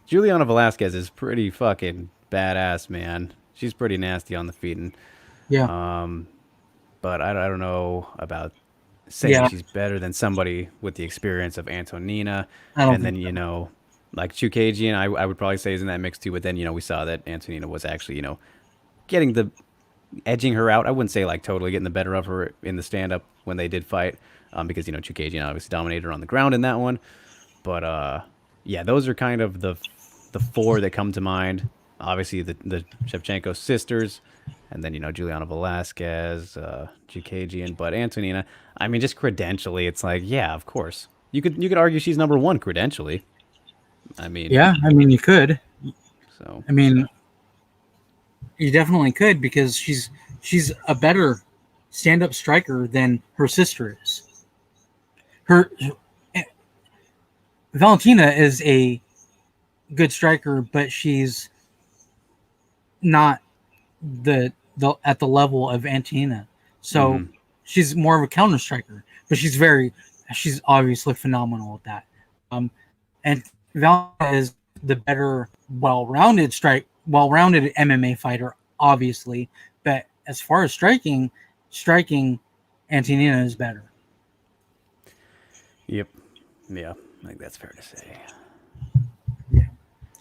Juliana Velasquez is pretty fucking badass, man. She's pretty nasty on the feet, and Yeah, but I don't know about saying yeah, she's better than somebody with the experience of Antonina, I don't and think then so. like Chukagian, I would probably say is in that mix too. But then we saw that Antonina was actually getting the edging her out. I wouldn't say like totally getting the better of her in the stand up when they did fight, because Chukagian obviously dominated her on the ground in that one. But yeah, those are kind of the four that come to mind. Obviously, the Shevchenko sisters, and then Juliana Velasquez, Chukagian, but Antonina. I mean, just credentially, it's like, yeah, of course. You could argue she's number one credentially. I mean, Yeah, I mean you could. so I mean you definitely could because she's a better stand-up striker than her sister is. Her Valentina is a good striker, but she's not the at the level of Antonina. So hmm she's more of a counter striker, but she's obviously phenomenal at that. And Valentina is the better, well-rounded MMA fighter, obviously. But as far as striking, Antonina is better. yep, yeah, I think that's fair to say. Yeah.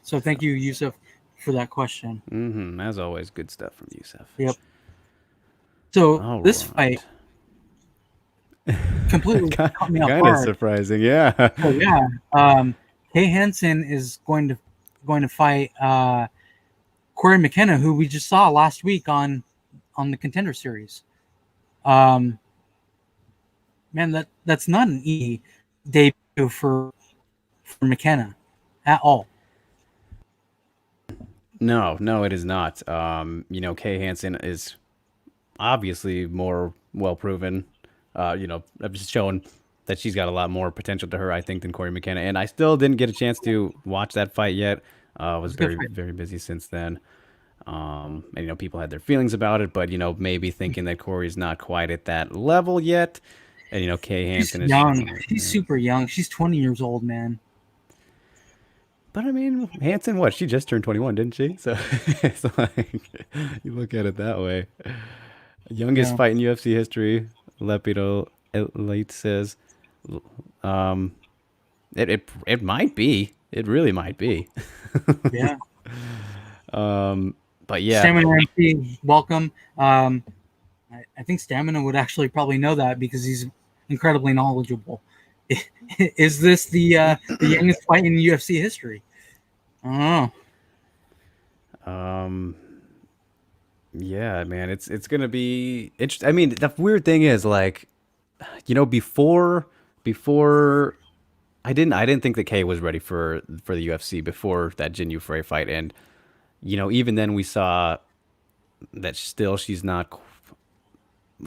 So So, thank you, Yusuf, for that question. as always, good stuff from Yusef. Yep. So All this fight right. completely caught me off Kind of guard. surprising, yeah. So yeah, Kay Hansen is going to fight Corey McKenna, who we just saw last week on the Contender series. Um, man, that's not an easy debut for McKenna at all. No, no, it is not. Kay Hansen is obviously more well proven. I've just shown that she's got a lot more potential to her, I think, than Corey McKenna. And I still didn't get a chance to watch that fight yet. I was It's a good very, fight. very busy since then. And people had their feelings about it, but maybe thinking that Corey's not quite at that level yet. And Kay She's Hansen has young. shown it. She's Yeah. super young. She's 20 years old, man. But I mean, Hansen, what? She just turned 21, didn't she? So it's like you look at it that way. Youngest Yeah. fight in UFC history, Lepido Elite says. Um, it might be. It really might be. Yeah. But yeah, Stamina Ranky, welcome. I think Stamina would actually probably know that because he's incredibly knowledgeable. Is this the youngest fight in UFC history? I don't know. um, yeah, man, it's gonna be. I mean, the weird thing is like, before I didn't think that Kay was ready for the UFC before that Jin Yu Frey fight, and even then we saw that still she's not.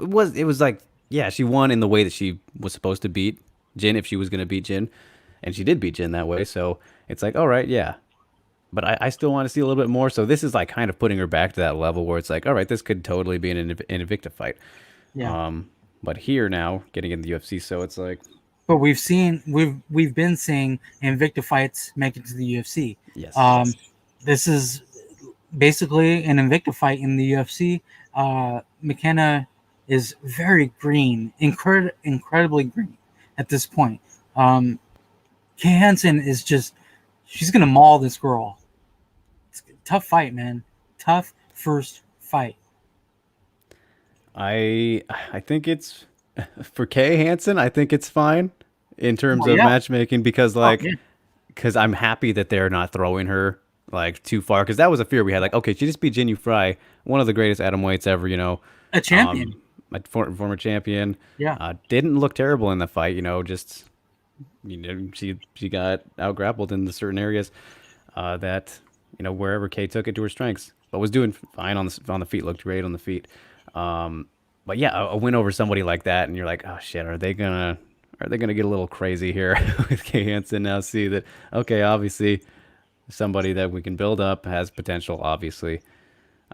It was like, yeah, she won in the way that she was supposed to beat Jin if she was gonna beat Jin, and she did beat Jin that way. So it's like, all right, yeah, but I still want to see a little bit more. So this is like kind of putting her back to that level where it's like, all right, this could totally be an Invicta fight. Yeah, But here now, getting in the UFC, so it's like, but we've been seeing Invicta fights make it to the UFC. yes, Um, this is basically an Invicta fight in the UFC. McKenna is very green, incredibly green at this point. Um, Kay Hansen is just she's gonna maul this girl. It's a tough fight, man. Tough first fight. I think it's For Kay Hansen, I think it's fine in terms Well, of yeah. matchmaking because Oh, yeah. because I'm happy that they're not throwing her like too far because that was a fear we had. Like, okay, she just beat Jin Yu Fry, one of the greatest atom weights ever. A champion. My former champion. Yeah. Didn't look terrible in the fight. Just she got out grappled in the certain areas that wherever Kay took it to her strengths, but was doing fine on the feet. Looked great on the feet. But yeah, a win over somebody like that, and you're like, oh shit, are they gonna get a little crazy here with Kay Hansen now? See that okay, obviously somebody that we can build up has potential, obviously,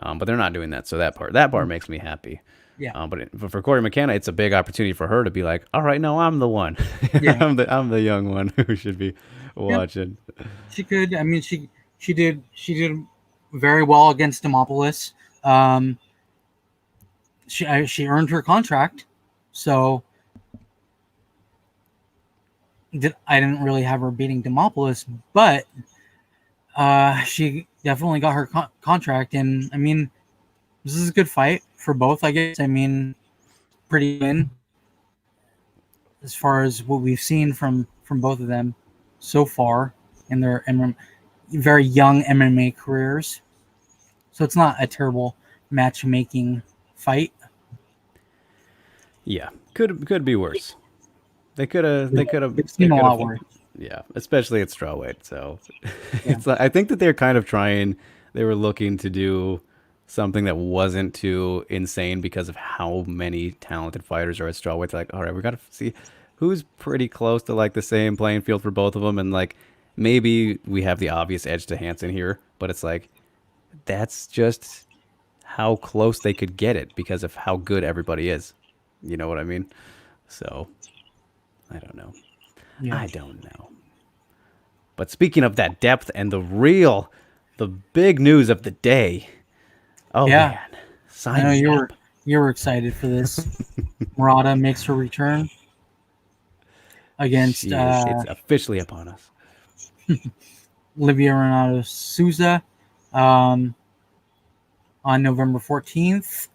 but they're not doing that. So that part makes me happy. Yeah. But for Corey McKenna, it's a big opportunity for her to be like, all right, no, I'm the one. Yeah. I'm the young one who should be Yeah. watching. She could. I mean, she did very well against Demopoulos. Um, she earned her contract, so I didn't really have her beating Demopoulos, but she definitely got her contract, and I mean, this is a good fight for both, I guess. I mean, pretty win as far as what we've seen from both of them so far in their very young MMA careers. So it's not a terrible matchmaking fight. Yeah, could be worse. They could have We've seen a lot worse. yeah, especially at strawweight. So Yeah. I think that they're kind of trying. They were looking to do something that wasn't too insane because of how many talented fighters are at strawweight. They're like, all right, we got to see who's pretty close to like the same playing field for both of them, and like maybe we have the obvious edge to Hansen here, but it's like that's just how close they could get it because of how good everybody is. You know what I mean? So I don't know. Yeah. I don't know. But speaking of that depth and the big news of the day. Oh Yeah. man, I know sign me up. you were excited for this. Murata makes her return against She is. It's officially upon us. Olivia Renato Souza um, on November 14th.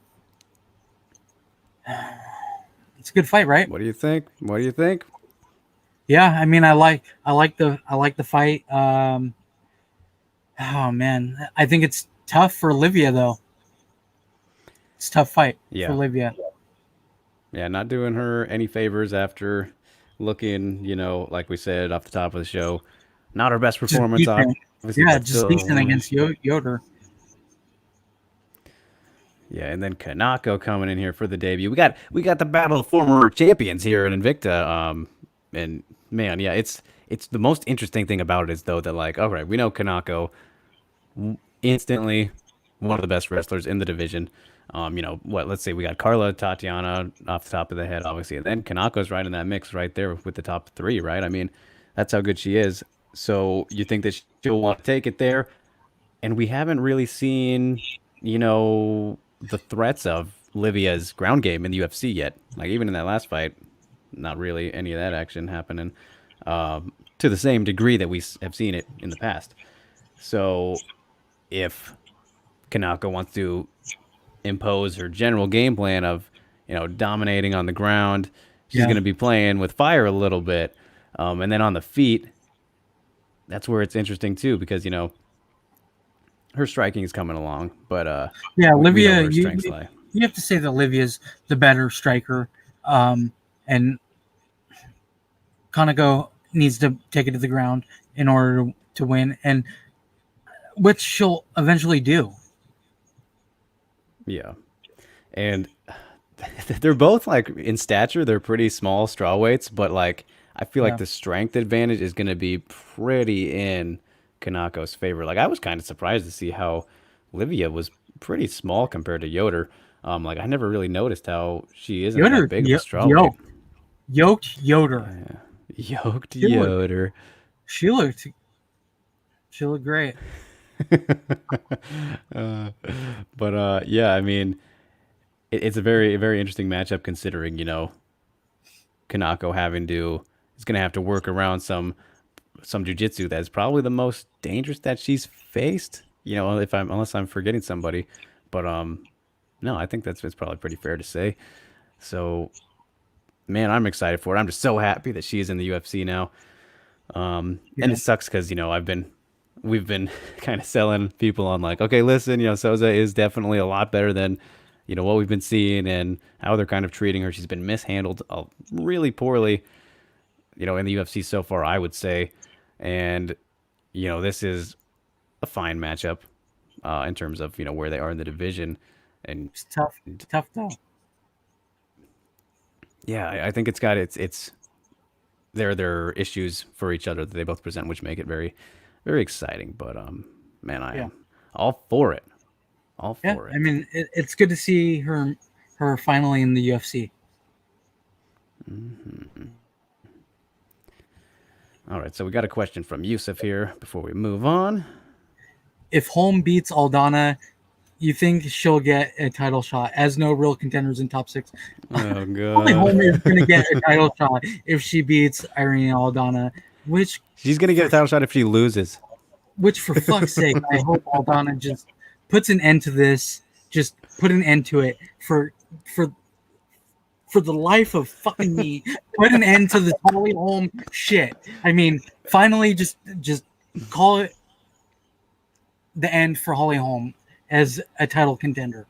It's a good fight, right? What do you think? What do you think? Yeah, I mean, I like the fight. Oh man, I think it's tough for Olivia though. It's a tough fight for Yeah. Olivia. Yeah, not doing her any favors after looking, like we said off the top of the show, not her best Just performance, decent. obviously, Yeah, but just still. decent against Yoder. Yeah, and then Kanako coming in here for the debut. We got the battle of former champions here in Invicta. And man, yeah, it's the most interesting thing about it is though that like, all right, we know Kanako instantly one of the best wrestlers in the division. What? Let's say we got Carla, Tatiana off the top of the head, obviously, and then Kanako's right in that mix, right there with the top three, right? I mean, that's how good she is. So you think that she'll want to take it there, and we haven't really seen, the threats of Livia's ground game in the UFC yet. Like even in that last fight, not really any of that action happening to the same degree that we have seen it in the past. So if Kanako wants to impose her general game plan of, dominating on the ground, she's Yeah, going to be playing with fire a little bit, and then on the feet, that's where it's interesting too because her striking is coming along, but yeah. we know Olivia, where her strengths lie. you have to say that Olivia's the better striker, and Kaneko needs to take it to the ground in order to win, and which she'll eventually do. Yeah, and they're both like in stature, they're pretty small straw weights, but like I feel like Yeah, the strength advantage is going to be pretty in Kanako's favor. Like I was kind of surprised to see how Livia was pretty small compared to Yoder. Like I never really noticed how she isn't that Yoder, big of a straw weight. yoked, yoked Yoder. Yoked She looked, Yoder. she looked, she looked great. uh, but yeah, I mean, it's a very interesting matchup considering Kanako having to is going to have to work around some jujitsu that's probably the most dangerous that she's faced. If I'm unless I'm forgetting somebody, but no, I think that's it's probably pretty fair to say. So man, I'm excited for it. I'm just so happy that she's in the UFC now. And Yeah. it sucks because we've been kind of selling people on like, okay, listen, Souza is definitely a lot better than what we've been seeing and how they're kind of treating her. She's been mishandled really poorly, in the UFC so far, I would say. And this is a fine matchup in terms of where they are in the division. And It's tough. Tough though. yeah, I think it's got its their issues for each other that they both present, which make it very, very exciting. But man, I Yeah. am all for it. All Yeah. for I it. mean, it's good to see her finally in the UFC. All right, so we got a question from Yusuf here before we move on. If Holm beats Aldana, you think she'll get a title shot? As no real contenders in top 6. Oh Only Holm is god. going to get a title shot if she beats Irene Aldana, which She's gonna get a title shot if she loses. for fuck's sake, I hope Aldana just puts an end to this. Just put an end to it for the life of fucking me. Put an end to this Holly Holm shit. I mean, finally, just call it the end for Holly Holm as a title contender.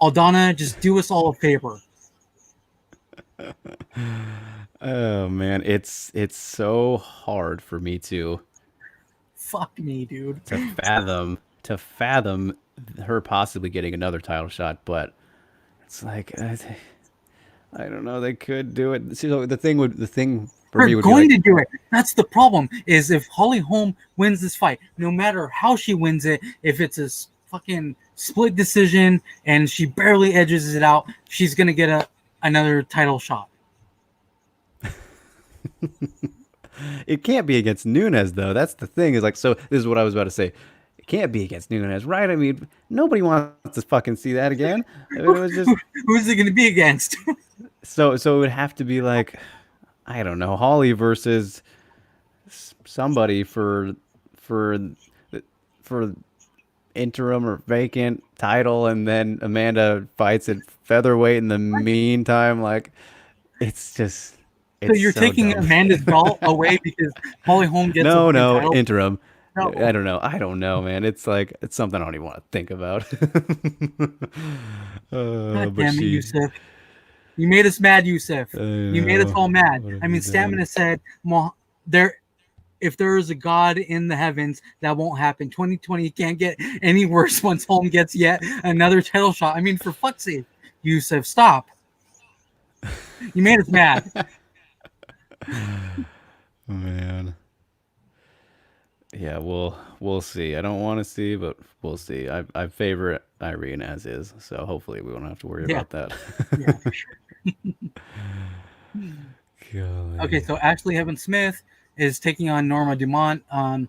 Aldana, just do us all a favor. Oh man, it's so hard for me Fuck me, dude. to fathom her possibly getting another title shot, but it's like I don't know. They could do it. See, so the thing for They're me would be going like, to do it. That's the problem. Is if Holly Holm wins this fight, no matter how she wins it, if it's a fucking split decision and she barely edges it out, she's gonna get another title shot. it can't be against Nunes though. That's the thing. Is like, so this is what I was about to say. It can't be against Nunes, right? I mean, nobody wants to fucking see that again. I mean, it was just Who's it gonna be against? so it would have to be like, I don't know, Holly versus somebody for for interim or vacant title, and then Amanda fights at featherweight in the meantime. Like, it's just So it's you're so taking dumb. Amanda's belt away because Holly Holm gets a No, fucking no, title? interim. No. I don't know, man. It's like it's something I don't even want to think about. God But damn it, she, Yusuf. You made us mad, Yusuf. I You made us know. all mad. What have I you mean, done? Stamina said, if there is a God in the heavens, that won't happen. 2020 can't get any worse once Holm gets yet another title shot. I mean, for fuck's sake, Yusuf, stop. You made us mad. Man. Yeah, we'll see. I don't want to see, but we'll see. I favor Irene as is, so hopefully we won't have to worry Yeah, about that. yeah, for sure. Okay, Golly. so Ashley Heaven Smith is taking on Norma Dumont.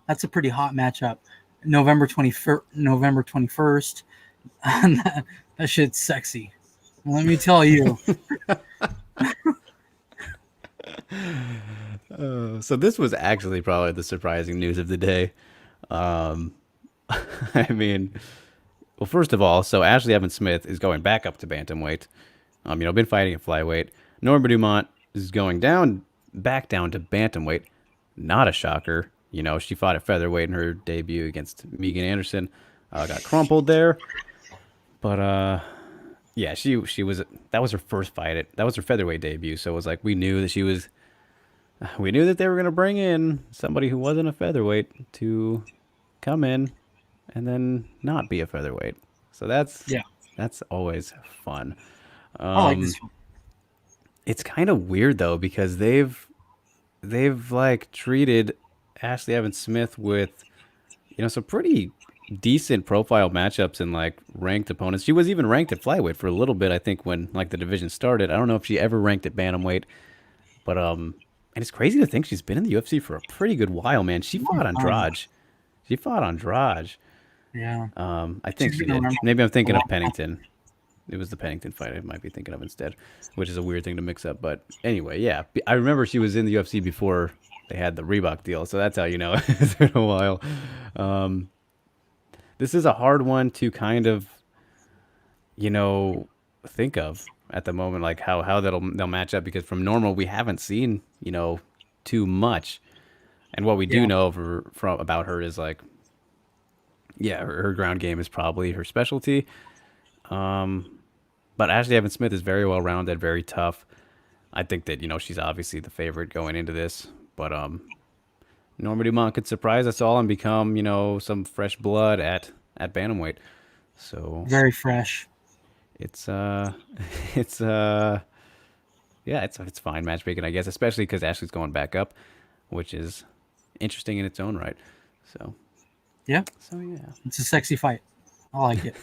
That's a pretty hot matchup. November 21st. That shit's sexy. Let me tell you. So this was actually probably the surprising news of the day. Um, I mean, well, first of all, so Ashley Evans Smith is going back up to bantamweight. Been fighting at flyweight. Norma Dumont is going back down to bantamweight. Not a shocker. She fought at featherweight in her debut against Megan Anderson. Got crumpled there, but yeah, she was that was her first fight. That was her featherweight debut. So it was like we knew that they were gonna bring in somebody who wasn't a featherweight to come in and then not be a featherweight. So Yeah, that's always fun. I like this one. It's kind of weird though because they've like treated Ashley Evans Smith with some pretty decent profile matchups and like ranked opponents. She was even ranked at flyweight for a little bit, I think, when like the division started. I don't know if she ever ranked at bantamweight, but and it's crazy to think she's been in the UFC for a pretty good while, man. She Long fought time. Andrade. She fought Andrade. Yeah, I think she's she been did. around Maybe I'm a thinking of long time. Pennington. It was the Pennington fight I might be thinking of instead, which is a weird thing to mix up. But anyway, yeah, I remember she was in the UFC before they had the Reebok deal, so that's how you know it's been a while. Um, this is a hard one to kind of, you know, think of at the moment, like how they'll match up because from Norma we haven't seen too much, and what we do Yeah. know of her, from about her is like yeah, her ground game is probably her specialty. But Ashley Evans Smith is very well rounded, very tough. I think that she's obviously the favorite going into this, but Norma Dumont could surprise us all and become some fresh blood at bantamweight. So Very fresh. it's it's yeah, it's fine matchmaking, I guess, especially because Ashley's going back up, which is interesting in its own right. So Yeah. so yeah. It's a sexy fight. I like it.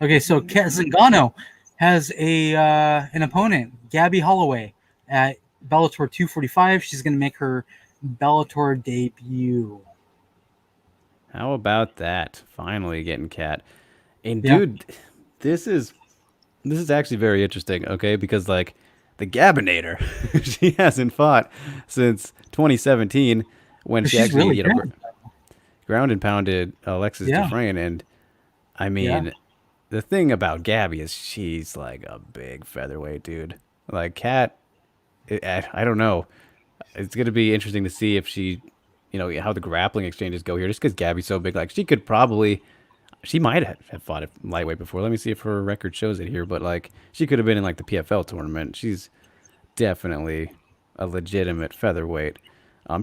Okay, so Kat Zingano has a an opponent, Gabby Holloway, at Bellator 245. She's going to make her Bellator debut. How about that? Finally getting Cat. And Yeah, dude, this is actually very interesting, okay? Because like the Gabinator, she hasn't fought since 2017 when but she she's actually, really good. ground and pounded Alexis Yeah, Dufresne. And I yeah. mean, the thing about Gabby is she's like a big featherweight, dude. Like Cat, I don't know. It's gonna be interesting to see if she, how the grappling exchanges go here. Just because Gabby's so big, like she might have fought at lightweight before. Let me see if her record shows it here. But like, she could have been in like the PFL tournament. She's definitely a legitimate featherweight.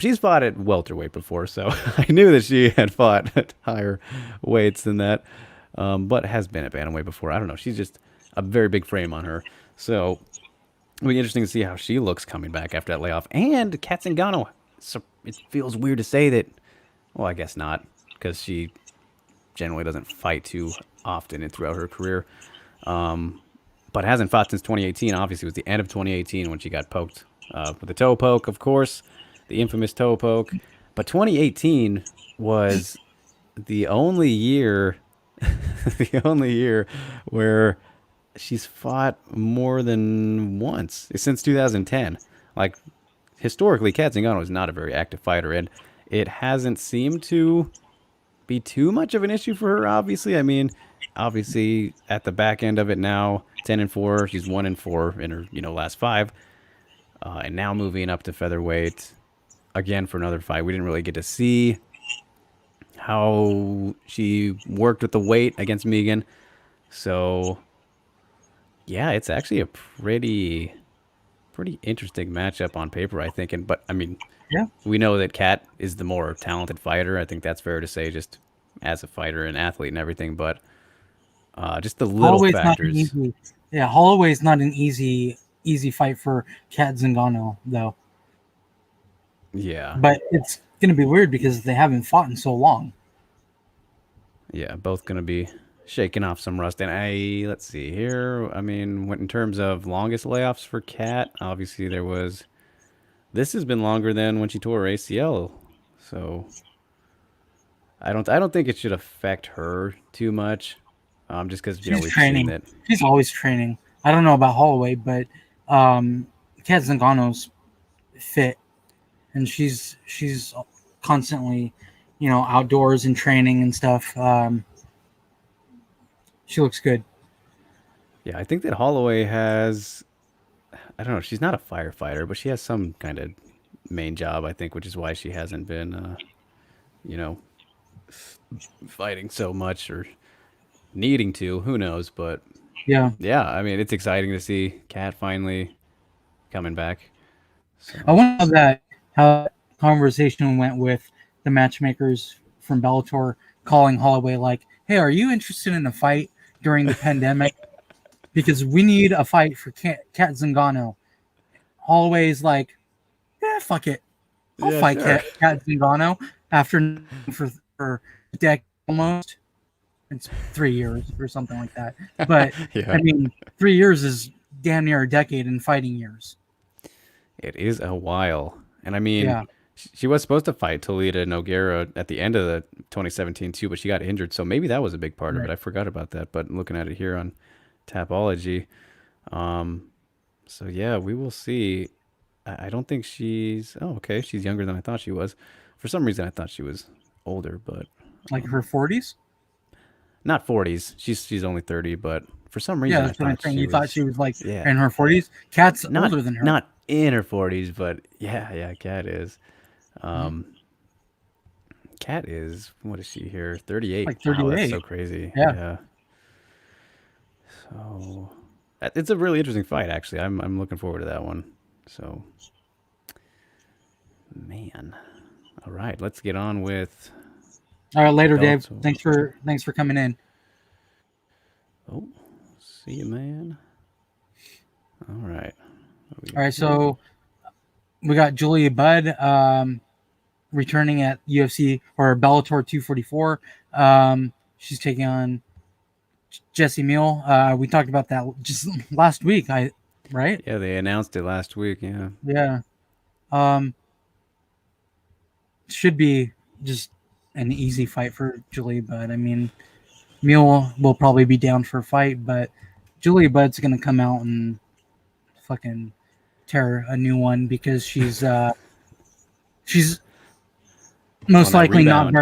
She's fought at welterweight before, so I knew that she had fought at higher weights than that. But has been at bantamweight before. I don't know. She's just a very big frame on her. So it'll be interesting to see how she looks coming back after that layoff. And Kat Zingano, so it feels weird to say that. Well, I guess not, because she generally doesn't fight too often and throughout her career. But hasn't fought since 2018. Obviously, it was the end of 2018 when she got poked with a toe poke, of course, the infamous toe poke. But 2018 was the only year, the only year where she's fought more than once since 2010. Like historically, Kat Zingano is not a very active fighter, and it hasn't seemed to be too much of an issue for her. Obviously, I mean, obviously at the back end of it now, 10-4. She's 1-4 in her last five, and now moving up to featherweight again for another fight. We didn't really get to see how she worked with the weight against Megan, so yeah, it's actually a pretty interesting matchup on paper, I think. And but I mean, Yeah. we know that Kat is the more talented fighter. I think that's fair to say, just as a fighter and athlete and everything. But just the little Holloway's not an factors. easy. Yeah, Holloway's not an easy fight for Kat Zingano though. Yeah, But it's going to be weird because they haven't fought in so long. yeah, both gonna be shaking off some rust. And let's see here. I mean, in terms of longest layoffs for Kat, obviously there was. This has been longer than when she tore her ACL, so I don't think it should affect her too much. Just because She's we've seen training. that. She's always training. I don't know about Holloway, but um, Kat Zingano's fit, and she's constantly, outdoors and training and stuff. She looks good. Yeah, I think that Holloway has. I don't know. She's not a firefighter, but she has some kind of main job, I think, which is why she hasn't been, you know, fighting so much or needing to. Who knows? But Yeah, yeah, I mean, it's exciting to see Kat finally coming back. I So wonder how that conversation went with the matchmakers from Bellator calling Holloway like, "Hey, are you interested in a fight during the pandemic? Because we need a fight for Kat Zingano." Holloway's like, "Yeah, fuck it, I'll yeah, fight sure. Kat Zingano after for a decade almost. It's 3 years or something like that. But I Yeah, mean, 3 years is damn near a decade in fighting years. it is a while, and I mean, Yeah, she was supposed to fight Toledo Noguera at the end of the 2017 too, but she got injured, so maybe that was a big part of it. right. I forgot about that, but looking at it here on Tapology, um, so yeah, we will see. I don't think she's. Oh, okay. She's younger than I thought she was. For some reason, I thought she was older, but Like her 40s. not 40s. She's only 30, but for some Yeah, reason I that's what I'm thought saying. she You thought was, she was like yeah, in her 40s. Kat's not older than her. not in her 40s, but yeah, Cat is. Mhm. Um, Cat is, what is she here? 38. Like Wow, that's so 38. crazy. Yeah. Yeah. So it's a really interesting fight, actually. I'm looking forward to that one. So, man. All right, let's get on with All right, later, Dave. Bellator. Thanks for coming in. Oh, see you, man. All right. What we All got right, here? so we got Julia Budd returning at UFC or Bellator 244. She's taking on Jesse Meal. We talked about that just last week. Right? Yeah, they announced it last week. Yeah. Yeah. Um, should be just an easy fight for Julia Budd. I mean, Meal will probably be down for a fight, but Julia Budd's gonna come out and fucking tear a new one because she's On most that likely rebound.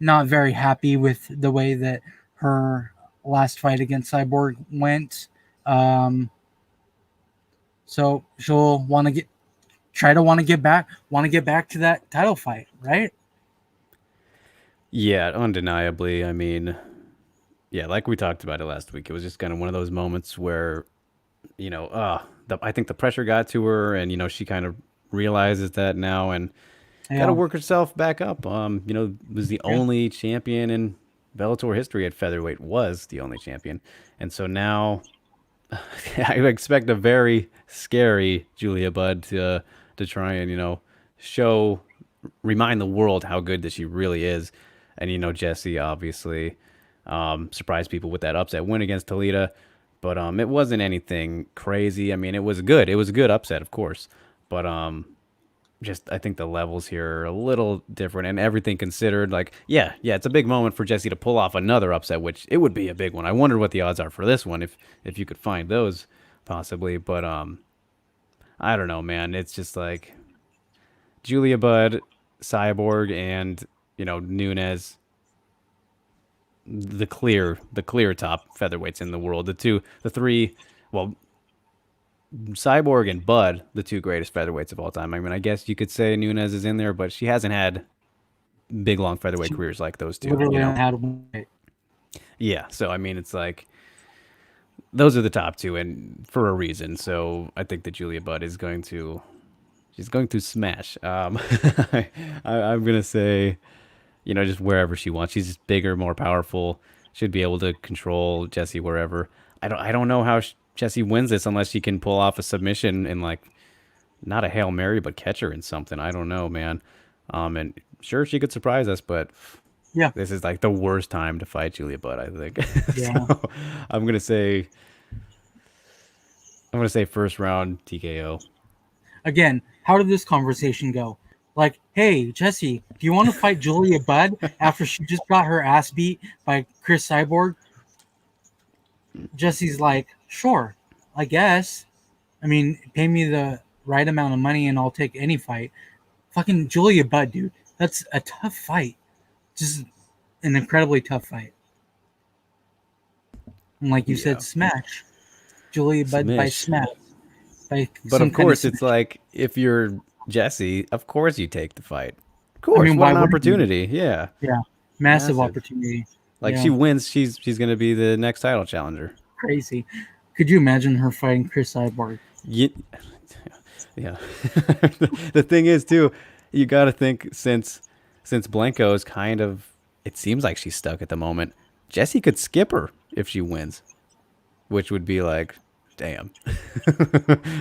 not very happy with the way that her last fight against Cyborg went. Um, so she'll want to get back to that title fight, right? Yeah, undeniably. I mean, yeah, like we talked about it last week. It was just kind of one of those moments where, I think the pressure got to her, and she kind of realizes that now, and got to Yeah, work herself back up. Was the yeah, only champion in Bellator history at featherweight. Was the only champion, and so now I expect a very scary Julia Budd to try and show remind the world how good that she really is. And Jesse obviously surprised people with that upset win against Toledo, but it wasn't anything crazy. I mean, it was good. It was a good upset, of course, but just I think the levels here are a little different, and everything considered, like it's a big moment for Jesse to pull off another upset, which it would be a big one. I wonder what the odds are for this one, if you could find those possibly, but I don't know, man. It's just like Julia Budd, Cyborg, and Nunes, the clear top featherweights in the world. The three, well, Cyborg and Bud, the two greatest featherweights of all time. I mean, I guess you could say Nunes is in there, but she hasn't had big long featherweight she careers like those two. literally only had one fight. Yeah. So I mean, it's like those are the top two, and for a reason. So I think that Julia Budd is going to she's going to smash. I'm gonna say just wherever she wants. She's just bigger, more powerful. Should be able to control Jesse wherever. I don't know how Jesse wins this unless she can pull off a submission and like not a Hail Mary, but catch her in something. I don't know, man. And sure, she could surprise us, but Yeah, this is like the worst time to fight Julia Budd, I think. yeah. So I'm gonna say I'm gonna say first round TKO. Again, how did this conversation go? Like, hey, Jesse, do you want to fight Julia Budd after she just got her ass beat by Chris Cyborg? Jesse's like, sure, I guess. I mean, pay me the right amount of money and I'll take any fight. Fucking Julia Budd, dude. That's a tough fight. Just an incredibly tough fight. And like you Yeah, said, smash. Julia Budd by smish. smash. By But some of kind of course, it's smash. like if you're Jesse, of course you take the fight. Of I course, mean, what why an wouldn't you? opportunity. Yeah, Yeah. Massive massive. opportunity. Like Yeah. she wins, she's gonna be the next title challenger. Crazy. Could you imagine her fighting Chris Cyborg? Yeah, yeah. The thing is too, you got to think since Blanco is kind of, it seems like she's stuck at the moment. Jesse could skip her if she wins, which would be like, damn,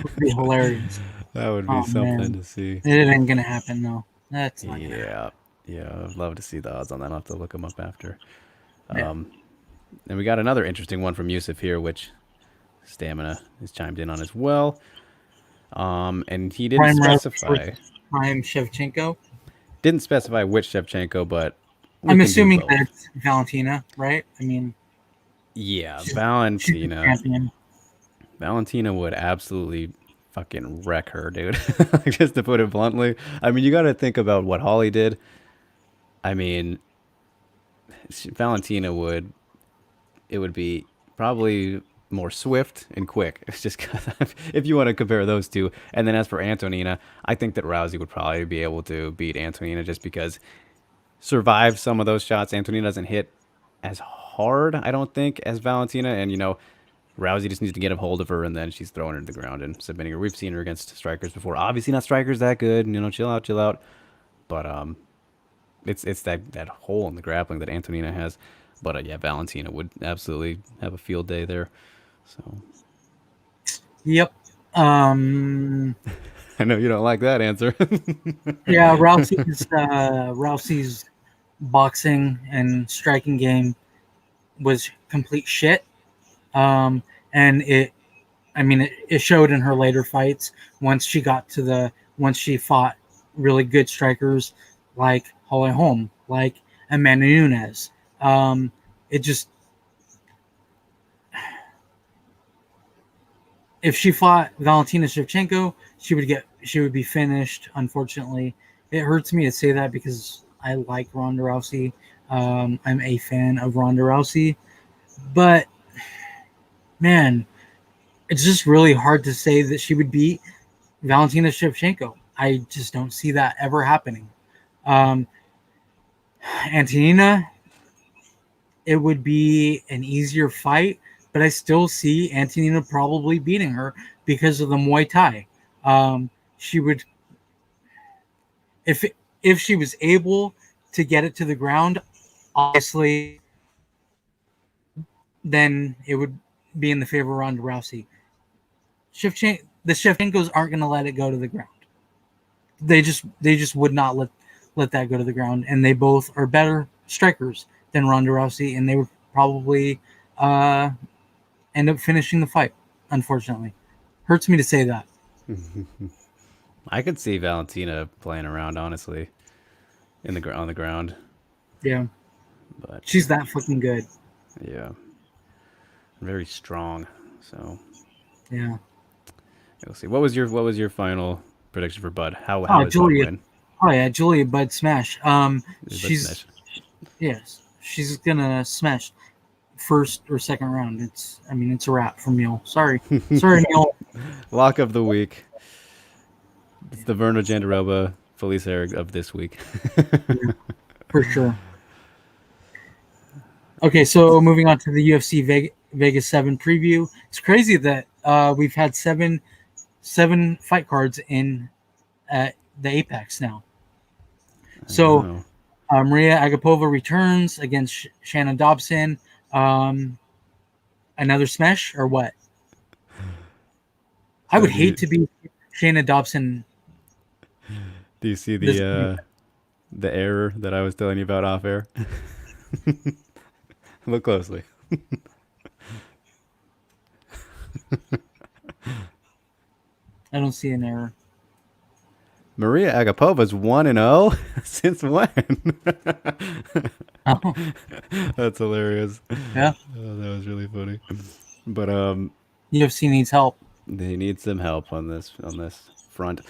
Would be hilarious. that would be Oh something man. to see. It ain't gonna happen though. That's not gonna happen. Yeah, yeah. I'd love to see the odds on that. I'll have to look them up after. Yeah. And we got another interesting one from Yusuf here, which Stamina is chimed in on as well. And he didn't Prime Rush specify versus Prime Shevchenko. which Shevchenko, but we I'm can do assuming both. that it's Valentina, right? I mean, Yeah, she's the Valentina. champion. Valentina would absolutely fucking wreck her, dude. Just to put it bluntly. I mean, you got to think about what Holly did. I mean, Valentina would it would be probably more swift and quick. It's just 'cause if you want to compare those two. And then as for Antonina, I think that Rousey would probably be able to beat Antonina just because survive some of those shots. Antonina doesn't hit as hard, I don't think, as Valentina. And, Rousey just needs to get a hold of her, and then she's throwing her to the ground and submitting her. We've seen her against strikers before. Obviously, not strikers that good. Chill out, chill out. But it's that hole in the grappling that Antonina has. But yeah, Valentina would absolutely have a field day there. So Yep. I know you don't like that answer. Yeah, Rousey's boxing and striking game was complete shit. And it showed in her later fights once she fought really good strikers like Holly Holm, like Amanda Nunes. It just, if she fought Valentina Shevchenko, she would be finished. Unfortunately, it hurts me to say that because I like Ronda Rousey. I'm a fan of Ronda Rousey, but man, it's just really hard to say that she would beat Valentina Shevchenko. I just don't see that ever happening. Antonina, it would be an easier fight, but I still see Antonina probably beating her because of the Muay Thai. She would, if she was able to get it to the ground, obviously, then it would be in the favor of Ronda Rousey. The Shevchenkos aren't going to let it go to the ground. They just would not let that go to the ground, and they both are better strikers than Ronda Rousey, and they would probably end up finishing the fight. Unfortunately, hurts me to say that. I could see Valentina playing around, honestly, on the ground. Yeah, But she's that fucking good. yeah, very strong. So Yeah. we'll see. What was your final prediction for Bud? How Oh, is Bud Julia. win? Oh yeah, Julia Bud smash. Bud She's smash. yes, she's gonna smash first or second round. It's a wrap for Mule. Sorry, Mule. Lock of the week. It's the Virna Jandiroba Felice Eric of this week. Yeah, for sure. Okay, so moving on to the UFC Vegas 7 preview. It's crazy that we've had seven fight cards in the Apex now. So Wow. Maria Agapova returns against Shannon Dobson. Another smash or what? I would hate to be Shannon Dobson. Do you see the error that I was telling you about off air? Look closely. I don't see an error. Maria Agapova's 1-0 since when? Oh, That's hilarious. yeah. Oh, that was really funny. But UFC needs help. they need some help on this front.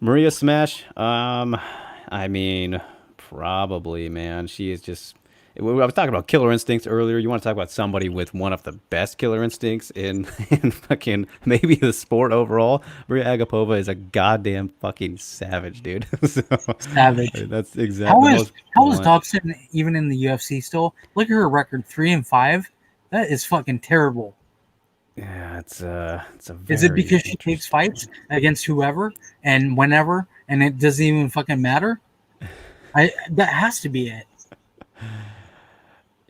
Maria Smash. I mean, probably, man. She is just. I was talking about killer instincts earlier. You want to talk about somebody with one of the best killer instincts in fucking maybe the sport overall? Maria Agapova is a goddamn fucking savage, dude. So, Savage. that's exactly How is Dobson even in the UFC still? Look at her record, 3-5. That is fucking terrible. Yeah, it's a Is it very because she takes fights against whoever and whenever, and it doesn't even fucking matter? That has to be it.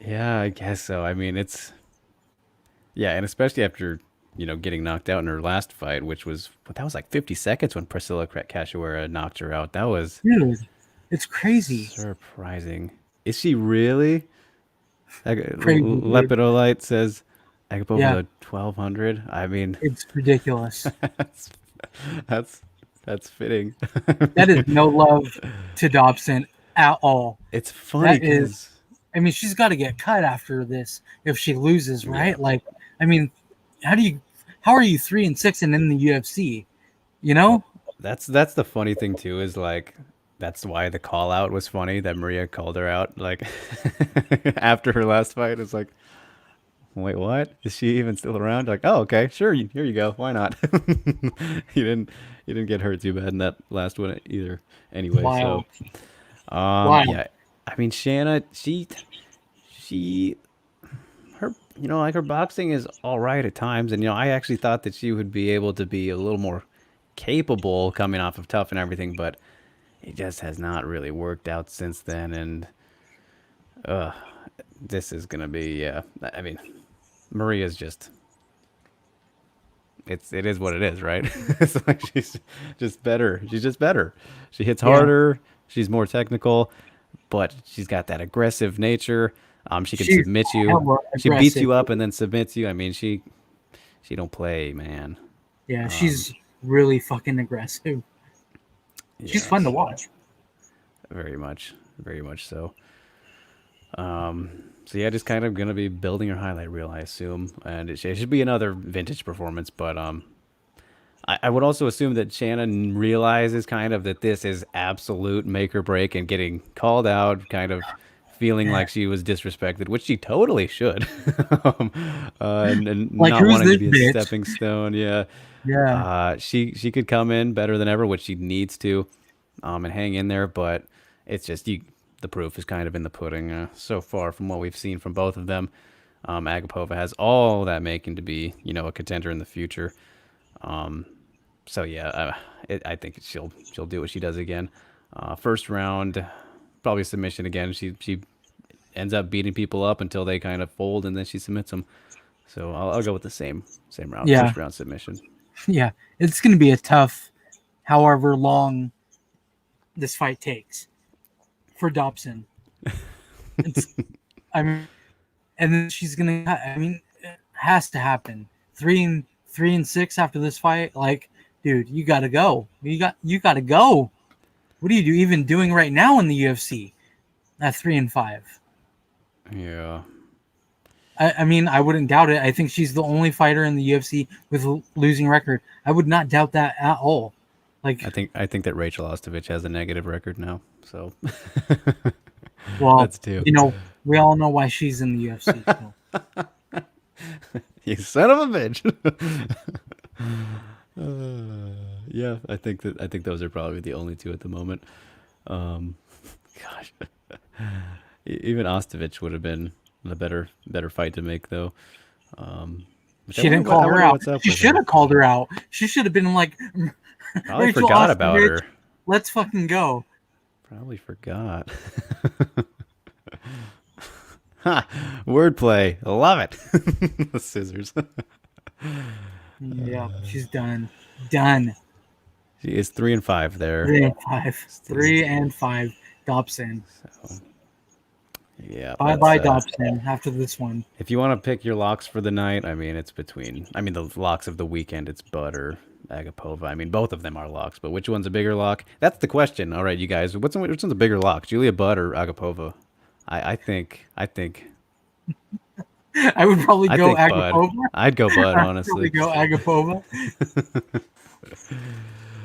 Yeah, I guess so. I mean, yeah, and especially after getting knocked out in her last fight, which was like 50 seconds when Priscilla Cachoeira knocked her out. That was Dude, it's crazy. surprising. Is she really? Crazy, dude. Lepidolite says Agapova's Yeah, a 1200. I mean, it's ridiculous. that's that's fitting. That is no love to Dobson at all. It's funny That is, because she's got to get cut after this if she loses, right? yeah, Like, how are you 3-6 and in the UFC? You know? that's the funny thing too is like that's why the call out was funny that Maria called her out like after her last fight. It's like Wait, what? Is she even still around? Like, oh, okay, sure. Here you go. Why not? you didn't you didn't get hurt too bad in that last one either. Anyway, so Wild. Wild. yeah. I mean, Shanna, she her like her boxing is all right at times, and I actually thought that she would be able to be a little more capable coming off of Tough and everything, but it just has not really worked out since then, and this is gonna be yeah. I mean, Maria's just it is what it is, right? It's like she's just better. She's just better. She hits Yeah. harder. She's more technical, but she's got that aggressive nature. She can She's submit you. hella She beats aggressive. you up and then submits you. I mean, she don't play, man. Yeah, she's really fucking aggressive. She's fun to Yes, watch. very much so. So yeah, just kind of gonna be building her highlight reel, I assume, and it should be another vintage performance. But I would also assume that Shannon realizes kind of that this is absolute make or break, and getting called out, kind of feeling like she was disrespected, which she totally should, um, and Like, not who's wanting to this be a bitch? stepping stone. Yeah, Yeah. she could come in better than ever, which she needs to, and hang in there. But it's just the proof is kind of in the pudding so far from what we've seen from both of them. Agapova has all that making to be a contender in the future. So yeah, I think she'll do what she does again. First round, probably submission again. She ends up beating people up until they kind of fold, and then she submits them. So I'll go with the same round, Yeah. first round submission. Yeah. It's going to be a tough, however long this fight takes for Dobson. It's, I mean, and then she's going to, I mean, it has to happen. 3-6 after this fight. Like, dude, you got to go. You got to go. What are you even doing right now in the UFC at 3-5? Yeah. I mean, I wouldn't doubt it. I think she's the only fighter in the UFC with a losing record. I would not doubt that at all. Like, I think that Rachel Ostovich has a negative record now. So well, that's two. we all know why she's in the UFC. So. You son of a bitch. Yeah, I think those are probably the only two at the moment. Gosh, even Ostovich would have been the better fight to make though. Which She didn't call her out. She should have called her out. She should have been like, Probably Rachel forgot Ostovich, about her. let's fucking go. Probably forgot. Ha! Wordplay. Love it. The scissors. Yeah, she's done. Done. She is 3-5 there. 3-5. 3-5. Dobson. So, yeah. Bye, Dobson. After this one. If you want to pick your locks for the night, I mean, it's between. I mean, the locks of the weekend. It's Bud or Agapova. I mean, both of them are locks, but which one's a bigger lock? That's the question. All right, you guys. Which one's a bigger lock? Julia Budd or Agapova? I think. I would probably I go think Agapova. Bud. I'd go Bud, honestly. I'd probably go Agapova.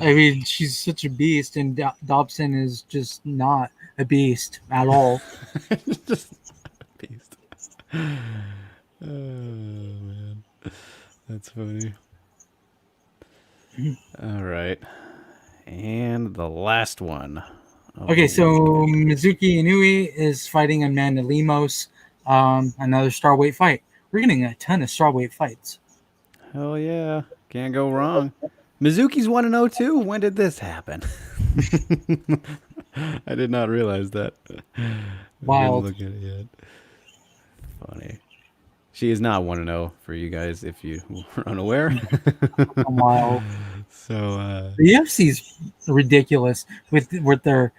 I mean, she's such a beast, and Dobson is just not a beast at all. Just a beast. Oh man, that's funny. All right, and the last one. Okay, so Mizuki Inui is fighting Amanda Lemos. Another strawweight fight. We're getting a ton of strawweight fights. Hell yeah, can't go wrong. Mizuki's 1-0 too. When did this happen? I did not realize that. Wild. I didn't look at it yet. Funny. She is not 1-0 for you guys if you were unaware. Wild. So The UFC's ridiculous with their.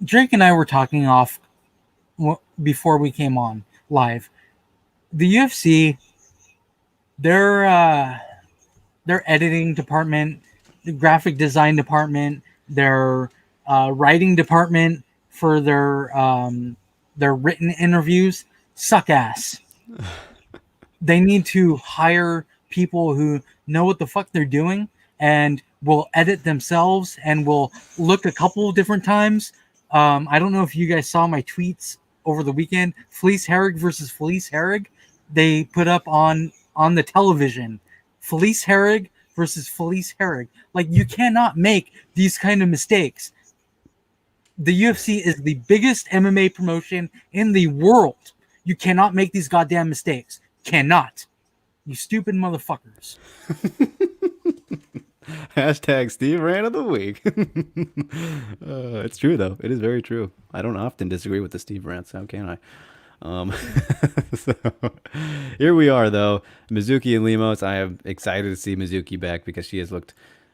Drake and I were talking off before we came on live. The UFC, their editing department, the graphic design department, their writing department for their written interviews suck ass. They need to hire people who know what the fuck they're doing and will edit themselves and will look a couple of different times. I don't know if you guys saw my tweets over the weekend. Felice Herrig versus Felice Herrig. they put up on the television, Felice Herrig versus Felice Herrig. Like, you cannot make these kind of mistakes. The UFC is the biggest MMA promotion in the world. You cannot make these goddamn mistakes. Cannot. You stupid motherfuckers. Hashtag Steve Rant of the Week. It's true, though. It is very true. I don't often disagree with the Steve Rants. How can I? So, here we are, though. Mizuki and Lemos. I am excited to see Mizuki back because she has looked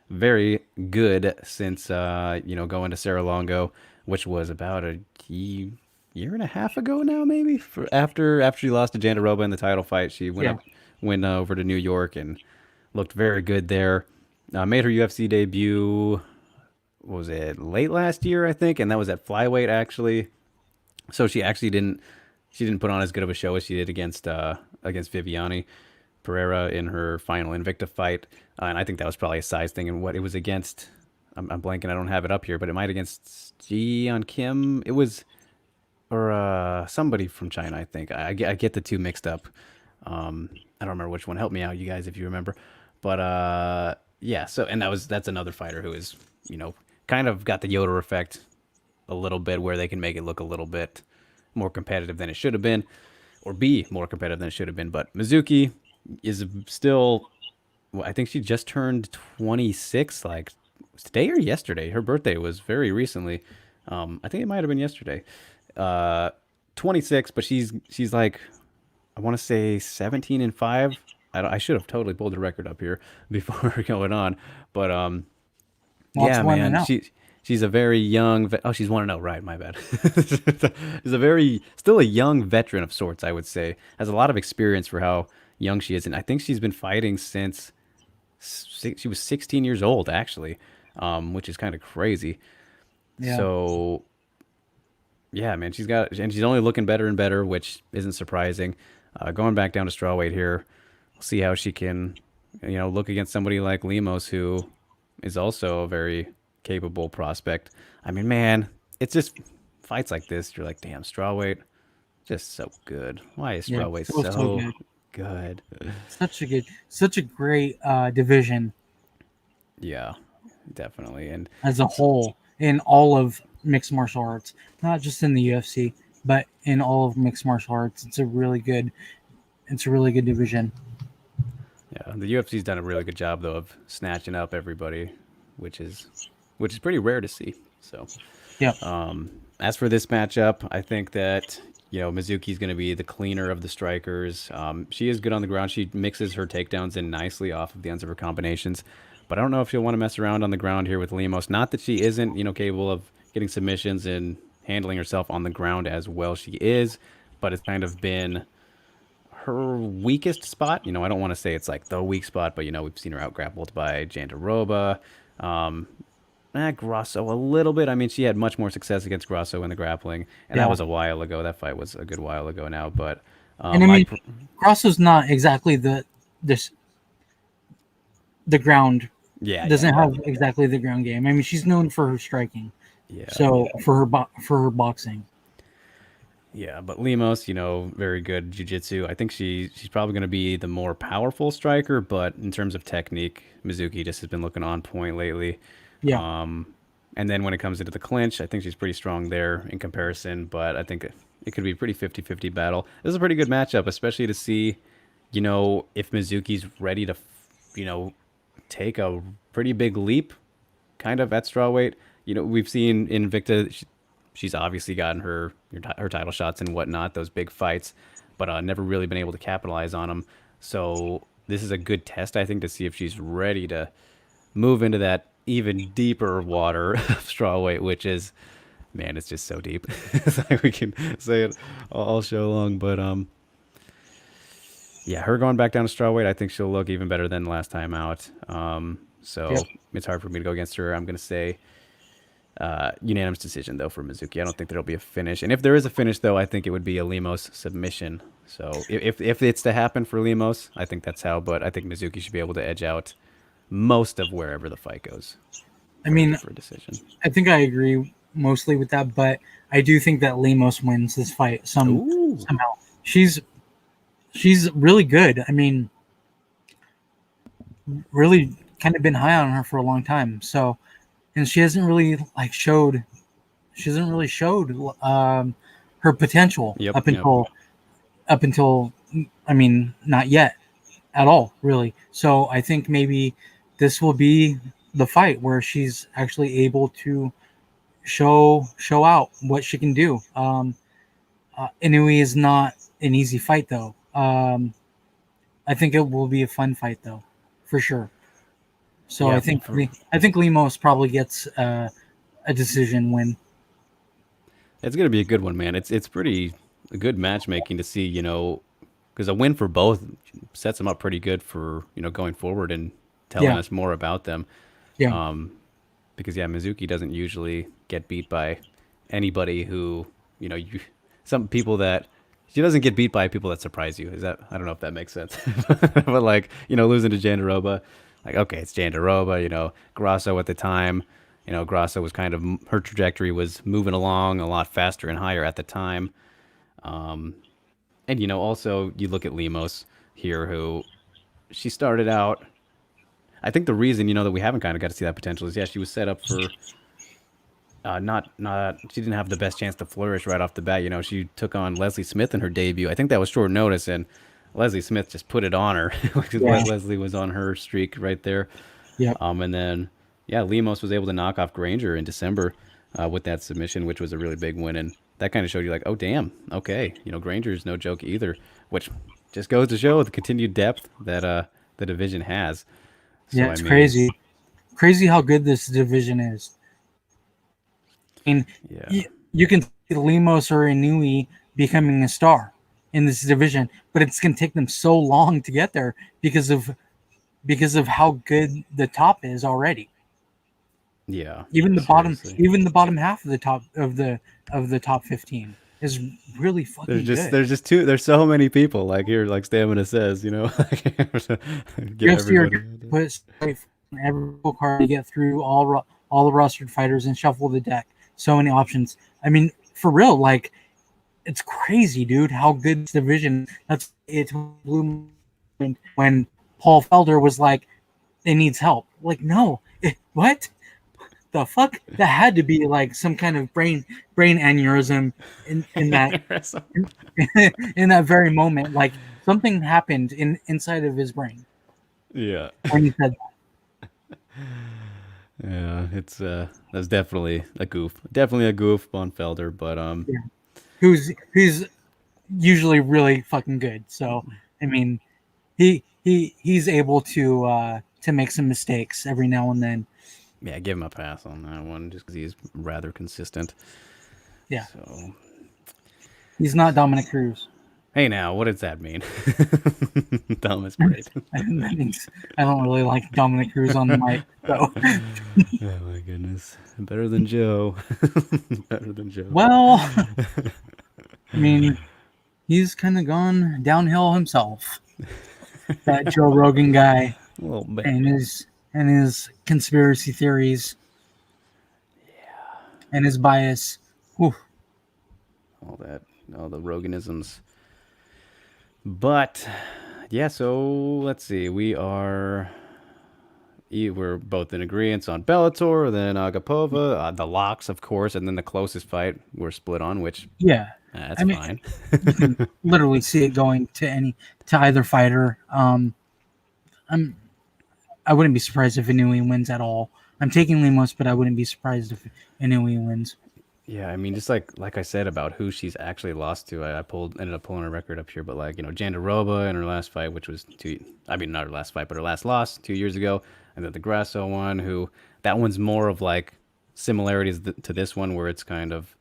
very good since, going to Serra Longo, which was about a year and a half ago now, maybe. After she lost to Jandiroba in the title fight, she went over to New York and looked very good there. Made her UFC debut, what was it, late last year, I think, and that was at flyweight, actually. So she didn't put on as good of a show as she did against Viviane Pereira in her final Invicta fight, and I think that was probably a size thing. And what it was against, I'm blanking, I don't have it up here, but it might against Jian Kim. It was, or somebody from China, I think. I get the two mixed up. I don't remember which one. Help me out, you guys, if you remember. But yeah. So, and that's another fighter who is, kind of got the Yoder effect a little bit, where they can make it look a little bit more competitive than it should have been, or be more competitive than it should have been. But Mizuki is still, I think she just turned 26, like today or yesterday. Her birthday was very recently. I think it might have been yesterday. 26, but she's like, I want to say 17-5. I should have totally pulled the record up here before going on, but yeah, man, she's a very young. She's 1-0, right? My bad. She's still a young veteran of sorts, I would say. Has a lot of experience for how young she is, and I think she's been fighting since she was 16 years old, actually, which is kind of crazy. Yeah. So, yeah, man, she's only looking better and better, which isn't surprising. Going back down to strawweight here, we'll see how she can, look against somebody like Lemos, who is also a very capable prospect. I mean, man, it's just fights like this. You're like, damn, strawweight, just so good. Why is strawweight so good? Such a great division. Yeah, definitely. And as a whole, in all of mixed martial arts, not just in the UFC, but in all of mixed martial arts, it's a really good division. Yeah, the UFC's done a really good job, though, of snatching up everybody, which is pretty rare to see. So, yeah. As for this matchup, I think that Mizuki's going to be the cleaner of the strikers. She is good on the ground. She mixes her takedowns in nicely off of the ends of her combinations, but I don't know if she'll want to mess around on the ground here with Lemos. Not that she isn't, capable of getting submissions and handling herself on the ground as well. She is, but it's kind of been her weakest spot. I don't want to say it's like the weak spot, but we've seen her out grappled by Jandiroba. Grasso a little bit. I mean, she had much more success against Grasso in the grappling, and that was a while ago. That fight was a good while ago now, but and I mean, Grasso's not exactly the ground. Yeah, doesn't have exactly the ground game. I mean, she's known for her striking. Yeah. So for her boxing. Yeah, but Lemos, very good jiu-jitsu. I think she's probably going to be the more powerful striker, but in terms of technique, Mizuki just has been looking on point lately. Yeah. And then when it comes into the clinch, I think she's pretty strong there in comparison, but I think it could be a pretty 50-50 battle. This is a pretty good matchup, especially to see, if Mizuki's ready to, take a pretty big leap kind of at strawweight. We've seen in Invicta, she's obviously gotten her title shots and whatnot, those big fights, but never really been able to capitalize on them. So this is a good test, I think, to see if she's ready to move into that even deeper water of strawweight, which is, man, it's just so deep. It's like we can say it all show long, but yeah, her going back down to strawweight, I think she'll look even better than last time out. It's hard for me to go against her. I'm going to say unanimous decision, though, for Mizuki. I don't think there'll be a finish. And if there is a finish, though, I think it would be a Lemos submission. So if it's to happen for Lemos, I think that's how. But I think Mizuki should be able to edge out most of wherever the fight goes. I mean, for a decision. I think I agree mostly with that, but I do think that Lemos wins this fight somehow. She's she's really good. I mean, really kind of been high on her for a long time. So, and she hasn't really like showed. She hasn't really showed her potential Yep, up yep. until I mean, not yet at all, really. So I think maybe this will be the fight where she's actually able to show out what she can do. Inui is not an easy fight though. I think it will be a fun fight though, for sure. So Yeah, for I think Lemos probably gets a decision win. it's gonna be a good one, man. It's pretty good matchmaking to see, because a win for both sets them up pretty good for going forward and telling Yeah, us more about them. yeah, Because yeah, Mizuki doesn't usually get beat by anybody who you some people that she doesn't get beat by people that surprise you. Is that I don't know if that makes sense, but like losing to Jandiroba, like okay, it's Jandiroba. Grasso at the time. Grasso was kind of her trajectory was moving along a lot faster and higher at the time. And also you look at Limos here, who she started out. I think the reason that we haven't kind of got to see that potential is yeah she was set up for not she didn't have the best chance to flourish right off the bat. She took on Leslie Smith in her debut. I think that was short notice, and Leslie Smith just put it on her because yeah, Leslie was on her streak right there. yep, And then yeah, Lemos was able to knock off Granger in December with that submission, which was a really big win, and that kind of showed you like, oh damn, okay, Granger is no joke either, which just goes to show the continued depth that the division has. yeah. So I It's mean, crazy how good this division is. I mean, yeah, you can see Lemos or Inui becoming a star in this division, but it's going to take them so long to get there because of how good the top is already. yeah, seriously. Even the bottom half of the top 15 is really There's fucking just good. there's just too there's so many people like here like Stamina says get UFC are everybody going out to there. put every card to get through all the rostered fighters and shuffle the deck. So many options. I mean, for real, like it's crazy, dude. How good this division. That's it. Blew my mind when Paul Felder was like, "It needs help." Like, no, what the fuck? That had to be like some kind of brain aneurysm in that in that very moment. Like something happened inside of his brain Yeah, when he said yeah, it's that's definitely a goof on Felder, but that. Yeah. Who's usually really fucking good. So I mean, he's able to make some mistakes every now and then. yeah, give him a pass on that one just because he's rather consistent. Yeah, So he's not Dominic Cruz. hey, now what does that mean? Thomas, great. That means I don't really like Dominic Cruz on the mic. So, Oh my goodness, better than Joe, better than Joe. well, I mean, he's kind of gone downhill himself. That Joe Rogan guy A little bit. and his conspiracy theories and his bias. Whew. All that, all the Roganisms. But yeah, so let's see. We're both in agreement on Bellator, then Agapova, the locks, of course, and then the closest fight we're split on, which Yeah, that's I mean, fine. you can literally see it going to either fighter. I'm I wouldn't be surprised if Inui wins at all. I'm taking Lemos, but I wouldn't be surprised if Inui wins. Yeah, I mean, just like I said about who she's actually lost to, I ended up pulling her record up here, but like Jandiroba in her last fight, which was I mean not her last fight, but her last loss 2 years ago, and then the Grasso one, who that one's more of like similarities to this one, where it's kind of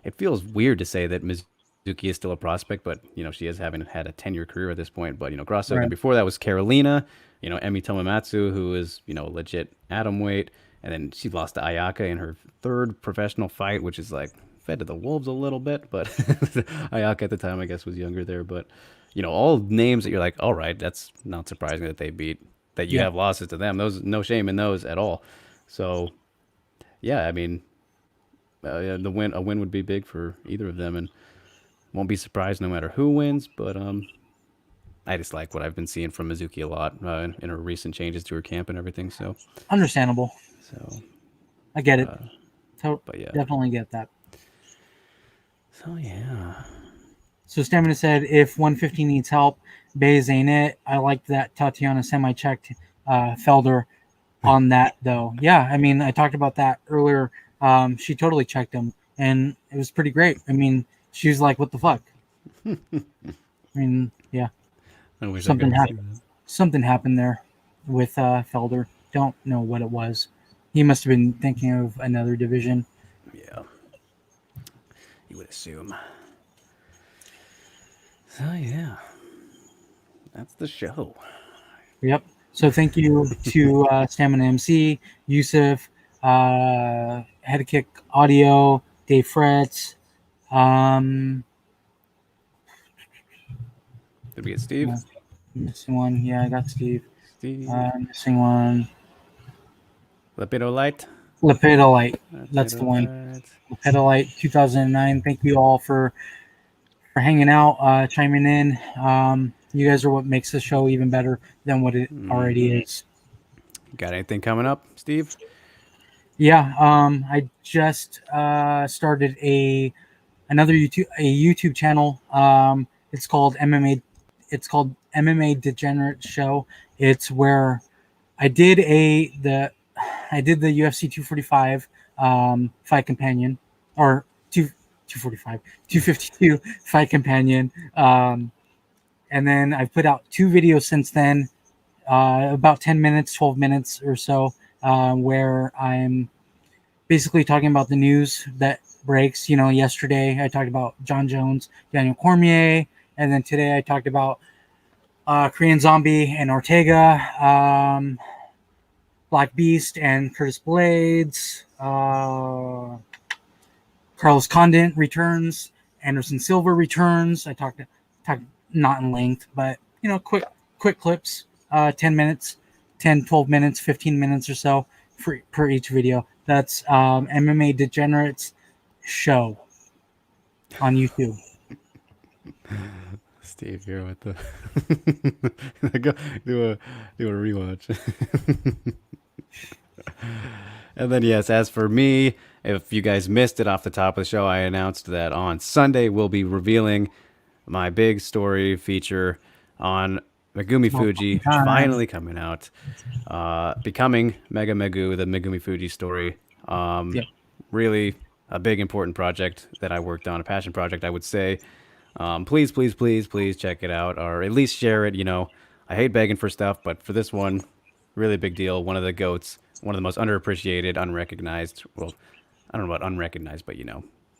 it feels weird to say that Mizuki is still a prospect, but she is having had a 10-year career at this point. But Grasso, then Right. before that was Carolina, Emi Tomomatsu, who is a legit atom weight, and then she lost to Ayaka in her third professional fight, which is like fed to the wolves a little bit. But Ayaka at the time, I guess, was younger there. But all names that you're like, all right, that's not surprising that they beat that you Yeah. have losses to them. Those no shame in those at all. So yeah, I mean, yeah, a win would be big for either of them, and won't be surprised no matter who wins. But I just like what I've been seeing from Mizuki a lot in her recent changes to her camp and everything. Understandable. So I get it. but yeah. Definitely get that. So yeah. So Stamina said, if 150 needs help, Bays ain't it. I like that Tatiana semi-checked Felder on that, though. Yeah, I mean, I talked about that earlier. She totally checked him, and it was pretty great. I mean, she was like, what the fuck? I mean, yeah. I wish Something I could see happened. that. Something happened there with Felder. Don't know what it was. He must have been thinking of another division. Yeah. You would assume. So yeah. That's the show. Yep. So thank you to Stamina MC, Yusuf, Head Kick Audio, Dave Fretz. Did we get Steve? Missing one. Yeah, I got Steve. Steve. Missing one. Lepido Light. Lepidolite. That's the one. Lepidolite 2009. Thank you all for hanging out, chiming in. You guys are what makes the show even better than what it already is. Got anything coming up, Steve? Yeah, I just started another YouTube channel. It's called MMA. It's called MMA Degenerate Show. It's where I did the UFC 245 fight companion, or 245 252 fight companion, and then I've put out 2 videos since then, about 10 minutes, 12 minutes or so, where I'm basically talking about the news that breaks. You know, yesterday I talked about John Jones, Daniel Cormier, and then today I talked about Korean Zombie and Ortega, Black Beast and Curtis Blades, Carlos Condit returns, Anderson Silva returns. I talked not in length, but quick clips, 10 minutes, 10, 12 minutes, 15 minutes or so per each video. That's MMA Degenerates Show on YouTube. Steve, you're with the go do a rewatch. And then yes, as for me, if you guys missed it off the top of the show, I announced that on Sunday we'll be revealing my big story feature on Megumi Fuji finally coming out, becoming Mega Megu, the Megumi Fuji story. Yep. Really a big important project that I worked on, a passion project, I would say. Please check it out, or at least share it. I hate begging for stuff, but for this one, really big deal. One of the goats, one of the most underappreciated, unrecognized. Well, I don't know about unrecognized, but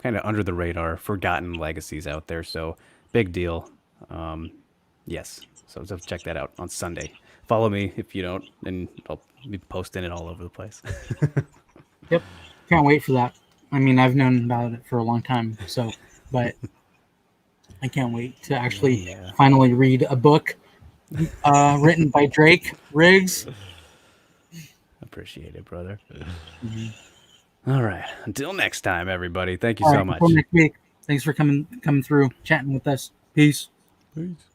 kind of under the radar, forgotten legacies out there. So big deal. Yes. So check that out on Sunday. Follow me if you don't, and I'll be posting it all over the place. Yep. Can't wait for that. I mean, I've known about it for a long time, but I can't wait to actually finally read a book written by Drake Riggs. Appreciate it, brother. Mm-hmm. All right. Until next time, everybody. Thank you so much. Until next week. Thanks for coming through, chatting with us. Peace. Peace.